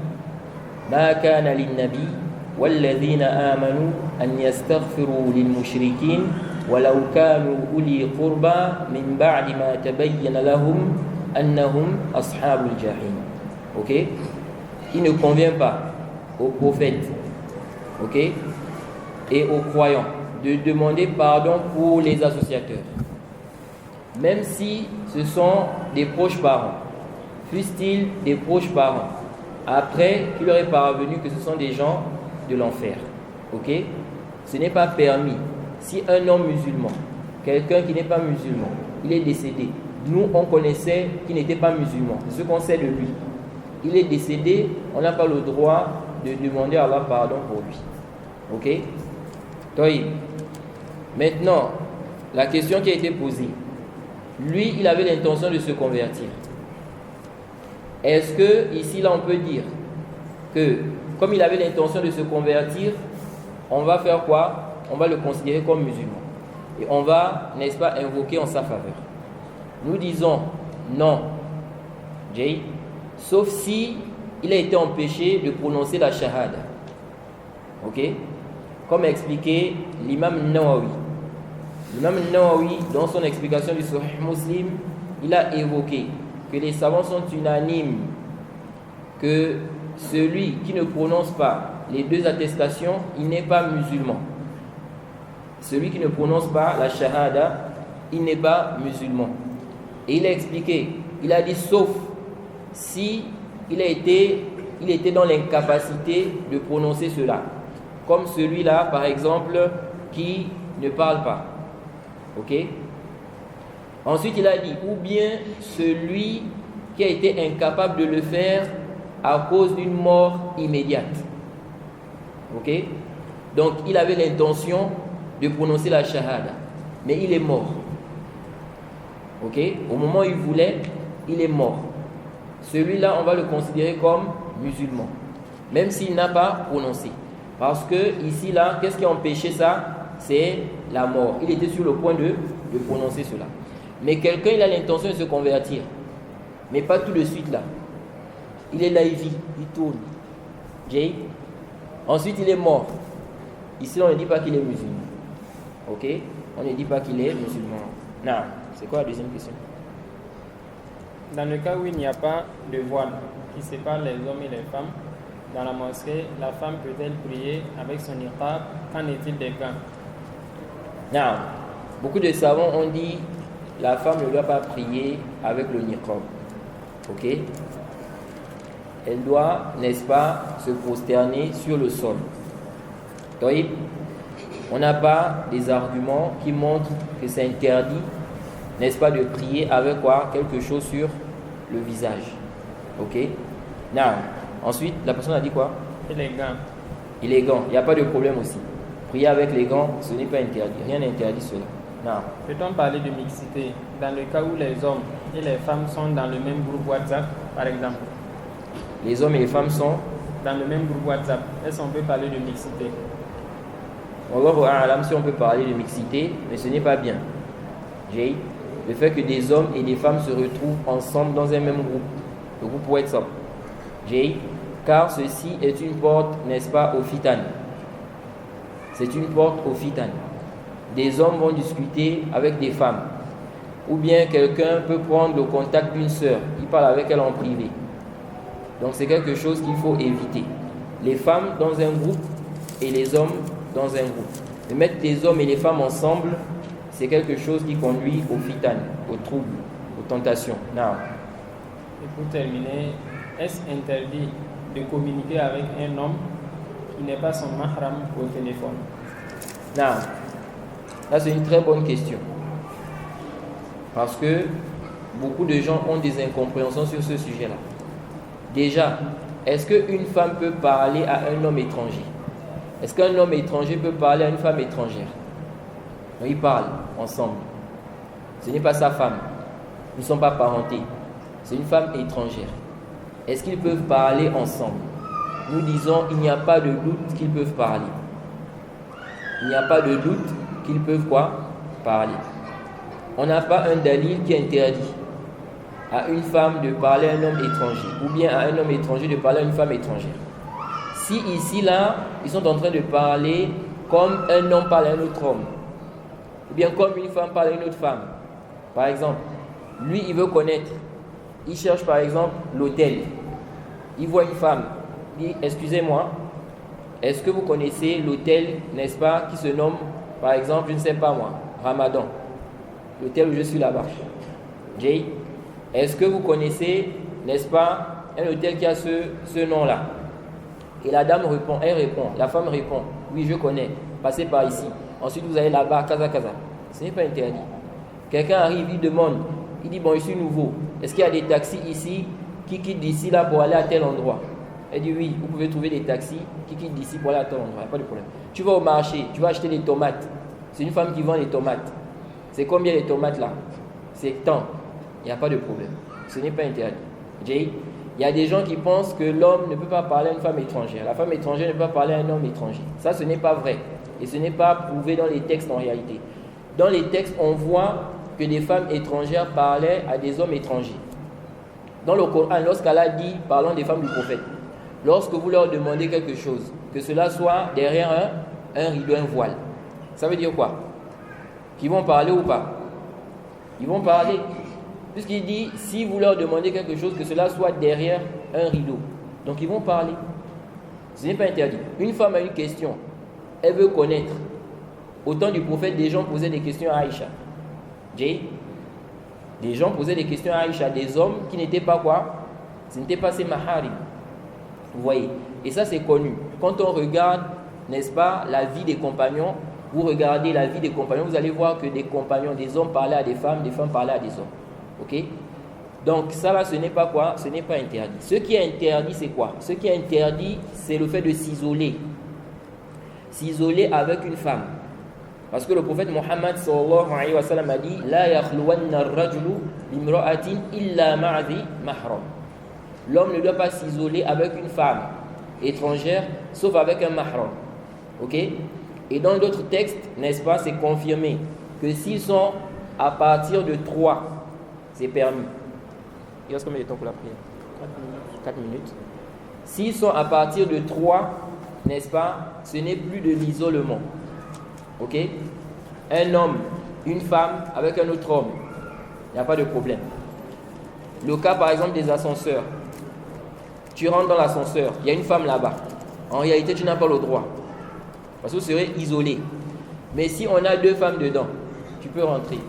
Ma kana lin-nabi والذين آمنوا أن يستغفروا للمشركين ولو كانوا أولي قربى من بعد ما تبين لهم أنهم أصحاب الجحيم. Ok? Il ne convient pas aux prophètes, ok, et aux croyants de demander pardon pour les associateurs, même si ce sont des proches parents, fussent-ils des proches parents, après qu'il leur est parvenu que ce sont des gens de l'enfer. Ok? Ce n'est pas permis. Si un homme musulman, quelqu'un qui n'est pas musulman, il est décédé, nous on connaissait qu'il n'était pas musulman, c'est ce qu'on sait de lui. Il est décédé, on n'a pas le droit de demander à Allah pardon pour lui. Ok? Donc, maintenant, la question qui a été posée, lui il avait l'intention de se convertir. Est-ce que ici là on peut dire que comme il avait l'intention de se convertir, on va faire quoi? On va le considérer comme musulman. Et on va, n'est-ce pas, invoquer en sa faveur. Nous disons non, Jay, sauf si il a été empêché de prononcer la shahada. Ok? Comme a expliqué l'imam Nawawi. L'imam Nawawi, dans son explication du Sahih Muslim, il a évoqué que les savants sont unanimes que celui qui ne prononce pas les deux attestations, il n'est pas musulman. Celui qui ne prononce pas la shahada, il n'est pas musulman. Et il a expliqué, il a dit sauf si il était dans l'incapacité de prononcer cela. Comme celui-là, par exemple, qui ne parle pas. Ok? Ensuite, il a dit, ou bien celui qui a été incapable de le faire à cause d'une mort immédiate. Ok? Donc, il avait l'intention de prononcer la shahada, mais il est mort. Ok? Au moment où il voulait, il est mort. Celui-là, on va le considérer comme musulman, même s'il n'a pas prononcé. Parce que ici, là, qu'est-ce qui a empêché ça? C'est la mort. Il était sur le point de prononcer cela. Mais quelqu'un, il a l'intention de se convertir, mais pas tout de suite là. Il est là, il vit, il tourne. Jay. Ensuite, il est mort. Ici, on ne dit pas qu'il est musulman. Ok? On ne dit pas qu'il est musulman. Non. C'est quoi la deuxième question? Dans le cas où il n'y a pas de voile qui sépare les hommes et les femmes, dans la mosquée, la femme peut-elle prier avec son niqab? Qu'en est-il des gants? Non. Beaucoup de savants ont dit la femme ne doit pas prier avec le niqab. Ok? Elle doit, n'est-ce pas, se prosterner sur le sol. Donc, on n'a pas des arguments qui montrent que c'est interdit, n'est-ce pas, de prier avec quoi? Quelque chose sur le visage. Ok? Non. Ensuite, la personne a dit quoi? Et les gants. Et les gants, il n'y a pas de problème aussi. Prier avec les gants, ce n'est pas interdit. Rien n'interdit cela. Non. Peut-on parler de mixité dans le cas où les hommes et les femmes sont dans le même groupe WhatsApp, par exemple? Les hommes et les femmes sont dans le même groupe WhatsApp. Est-ce qu'on peut parler de mixité? Wallahu a'lam, si on peut parler de mixité, mais ce n'est pas bien. Le fait que des hommes et des femmes se retrouvent ensemble dans un même groupe, le groupe WhatsApp. Car ceci est une porte, n'est-ce pas, au fitan. C'est une porte au fitan. Des hommes vont discuter avec des femmes. Ou bien quelqu'un peut prendre le contact d'une sœur. Il parle avec elle en privé. Donc c'est quelque chose qu'il faut éviter. Les femmes dans un groupe et les hommes dans un groupe. De mettre les hommes et les femmes ensemble, c'est quelque chose qui conduit au fitan, au trouble, aux tentations. Now. Et pour terminer, est-ce interdit de communiquer avec un homme qui n'est pas son mahram au téléphone? Now. Là, c'est une très bonne question. Parce que beaucoup de gens ont des incompréhensions sur ce sujet-là. Déjà, est-ce qu'une femme peut parler à un homme étranger? Est-ce qu'un homme étranger peut parler à une femme étrangère? Non, ils parlent ensemble. Ce n'est pas sa femme. Ils ne sont pas parentés. C'est une femme étrangère. Est-ce qu'ils peuvent parler ensemble? Nous disons, il n'y a pas de doute qu'ils peuvent parler. Il n'y a pas de doute qu'ils peuvent quoi? Parler. On n'a pas un dalil qui interdit à une femme de parler à un homme étranger ou bien à un homme étranger de parler à une femme étrangère. Si ici, là, ils sont en train de parler comme un homme parle à un autre homme ou bien comme une femme parle à une autre femme. Par exemple, lui, il veut connaître. Il cherche par exemple l'hôtel. Il voit une femme. Il dit, excusez-moi, est-ce que vous connaissez l'hôtel, n'est-ce pas, qui se nomme, par exemple, je ne sais pas moi, Ramadan, l'hôtel où je suis là-bas. Jay, est-ce que vous connaissez, n'est-ce pas, un hôtel qui a ce nom-là? Et la dame répond, la femme répond, oui, je connais, passez par ici. Ensuite, vous allez là-bas, Kaza. Ce n'est pas interdit. Quelqu'un arrive, il demande, il dit, bon, je suis nouveau. Est-ce qu'il y a des taxis ici qui quittent d'ici là pour aller à tel endroit? Elle dit, oui, vous pouvez trouver des taxis qui quittent d'ici pour aller à tel endroit, il n'y a pas de problème. Tu vas au marché, tu vas acheter des tomates. C'est une femme qui vend les tomates. C'est combien les tomates là? C'est tant. Il n'y a pas de problème. Ce n'est pas interdit. Jay, il y a des gens qui pensent que l'homme ne peut pas parler à une femme étrangère. La femme étrangère ne peut pas parler à un homme étranger. Ça, ce n'est pas vrai. Et ce n'est pas prouvé dans les textes en réalité. Dans les textes, on voit que des femmes étrangères parlaient à des hommes étrangers. Dans le Coran, lorsqu'Allah dit, parlant des femmes du prophète, lorsque vous leur demandez quelque chose, que cela soit derrière un rideau, un voile, ça veut dire quoi? Qu'ils vont parler ou pas? Ils vont parler. Puisqu'il dit, si vous leur demandez quelque chose, que cela soit derrière un rideau. Donc ils vont parler. Ce n'est pas interdit. Une femme a une question. Elle veut connaître. Au temps du prophète, des gens posaient des questions à Aïcha. Jay, des gens posaient des questions à Aïcha, des hommes qui n'étaient pas quoi? Ce n'étaient pas ses maharim. Vous voyez? Et ça, c'est connu. Quand on regarde, n'est-ce pas, la vie des compagnons, vous regardez la vie des compagnons, vous allez voir que des compagnons, des hommes parlaient à des femmes parlaient à des hommes. Ok? Donc ça là, ce n'est pas quoi? Ce n'est pas interdit. Ce qui est interdit, c'est quoi? Ce qui est interdit, c'est le fait de s'isoler. S'isoler avec une femme. Parce que le prophète Mohammed sallallahu alayhi wa sallam a dit La yakhluwanna ar-rajulu bimra'atin illa ma'adhi mahram. L'homme ne doit pas s'isoler avec une femme étrangère, sauf avec un mahram. Ok? Et dans d'autres textes, n'est-ce pas, c'est confirmé que s'ils sont à partir de 3, c'est permis. Il reste combien de temps pour la prière? 4 minutes. S'ils sont à partir de 3, n'est-ce pas, ce n'est plus de l'isolement. Ok? Un homme, une femme avec un autre homme, il n'y a pas de problème. Le cas par exemple des ascenseurs. Tu rentres dans l'ascenseur, il y a une femme là-bas. En réalité, tu n'as pas le droit. Parce que vous serez isolé. Mais si on a 2 femmes dedans, tu peux rentrer.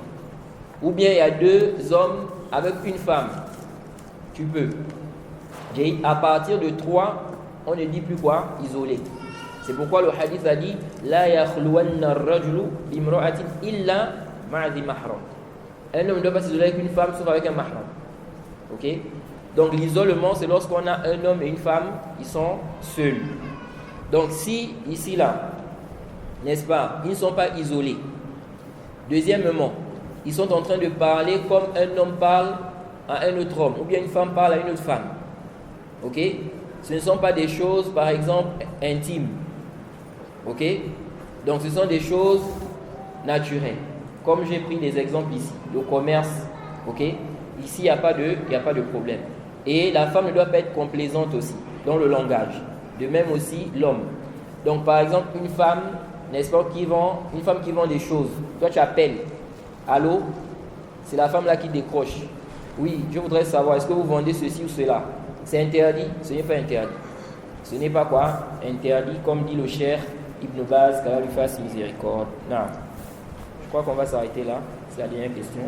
Ou bien il y a 2 hommes avec une femme, tu peux. À partir de 3, on ne dit plus quoi? Isolé. C'est pourquoi le hadith a dit La yakhluwanna ar-rajulu bimra'atin illa ma'adhi mahram. Un homme ne doit pas s'isoler avec une femme sauf avec un mahram. Ok? Donc l'isolement, c'est lorsqu'on a un homme et une femme, ils sont seuls. Donc si, ici là, n'est-ce pas, ils ne sont pas isolés. Deuxièmement, ils sont en train de parler comme un homme parle à un autre homme, ou bien une femme parle à une autre femme. Ok? Ce ne sont pas des choses, par exemple, intimes. Ok? Donc ce sont des choses naturelles. Comme j'ai pris des exemples ici, le commerce. Ok? Ici, il n'y a pas de problème. Et la femme ne doit pas être complaisante aussi dans le langage. De même aussi l'homme. Donc par exemple, une femme, n'est-ce pas, une femme qui vend des choses. Toi tu appelles. Allô? C'est la femme là qui décroche. Oui, je voudrais savoir, est-ce que vous vendez ceci ou cela? C'est interdit? Ce n'est pas interdit. Ce n'est pas quoi? Interdit, comme dit le cher Ibn Baz, qu'Allah lui fasse miséricorde. Non. Je crois qu'on va s'arrêter là. C'est la dernière question.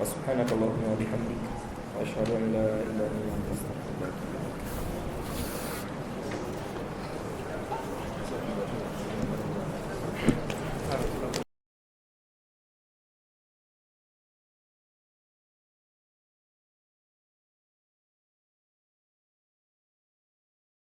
Subhanakallahumma wa bihamdik. Wa ashhadu an la ilaha illa anta.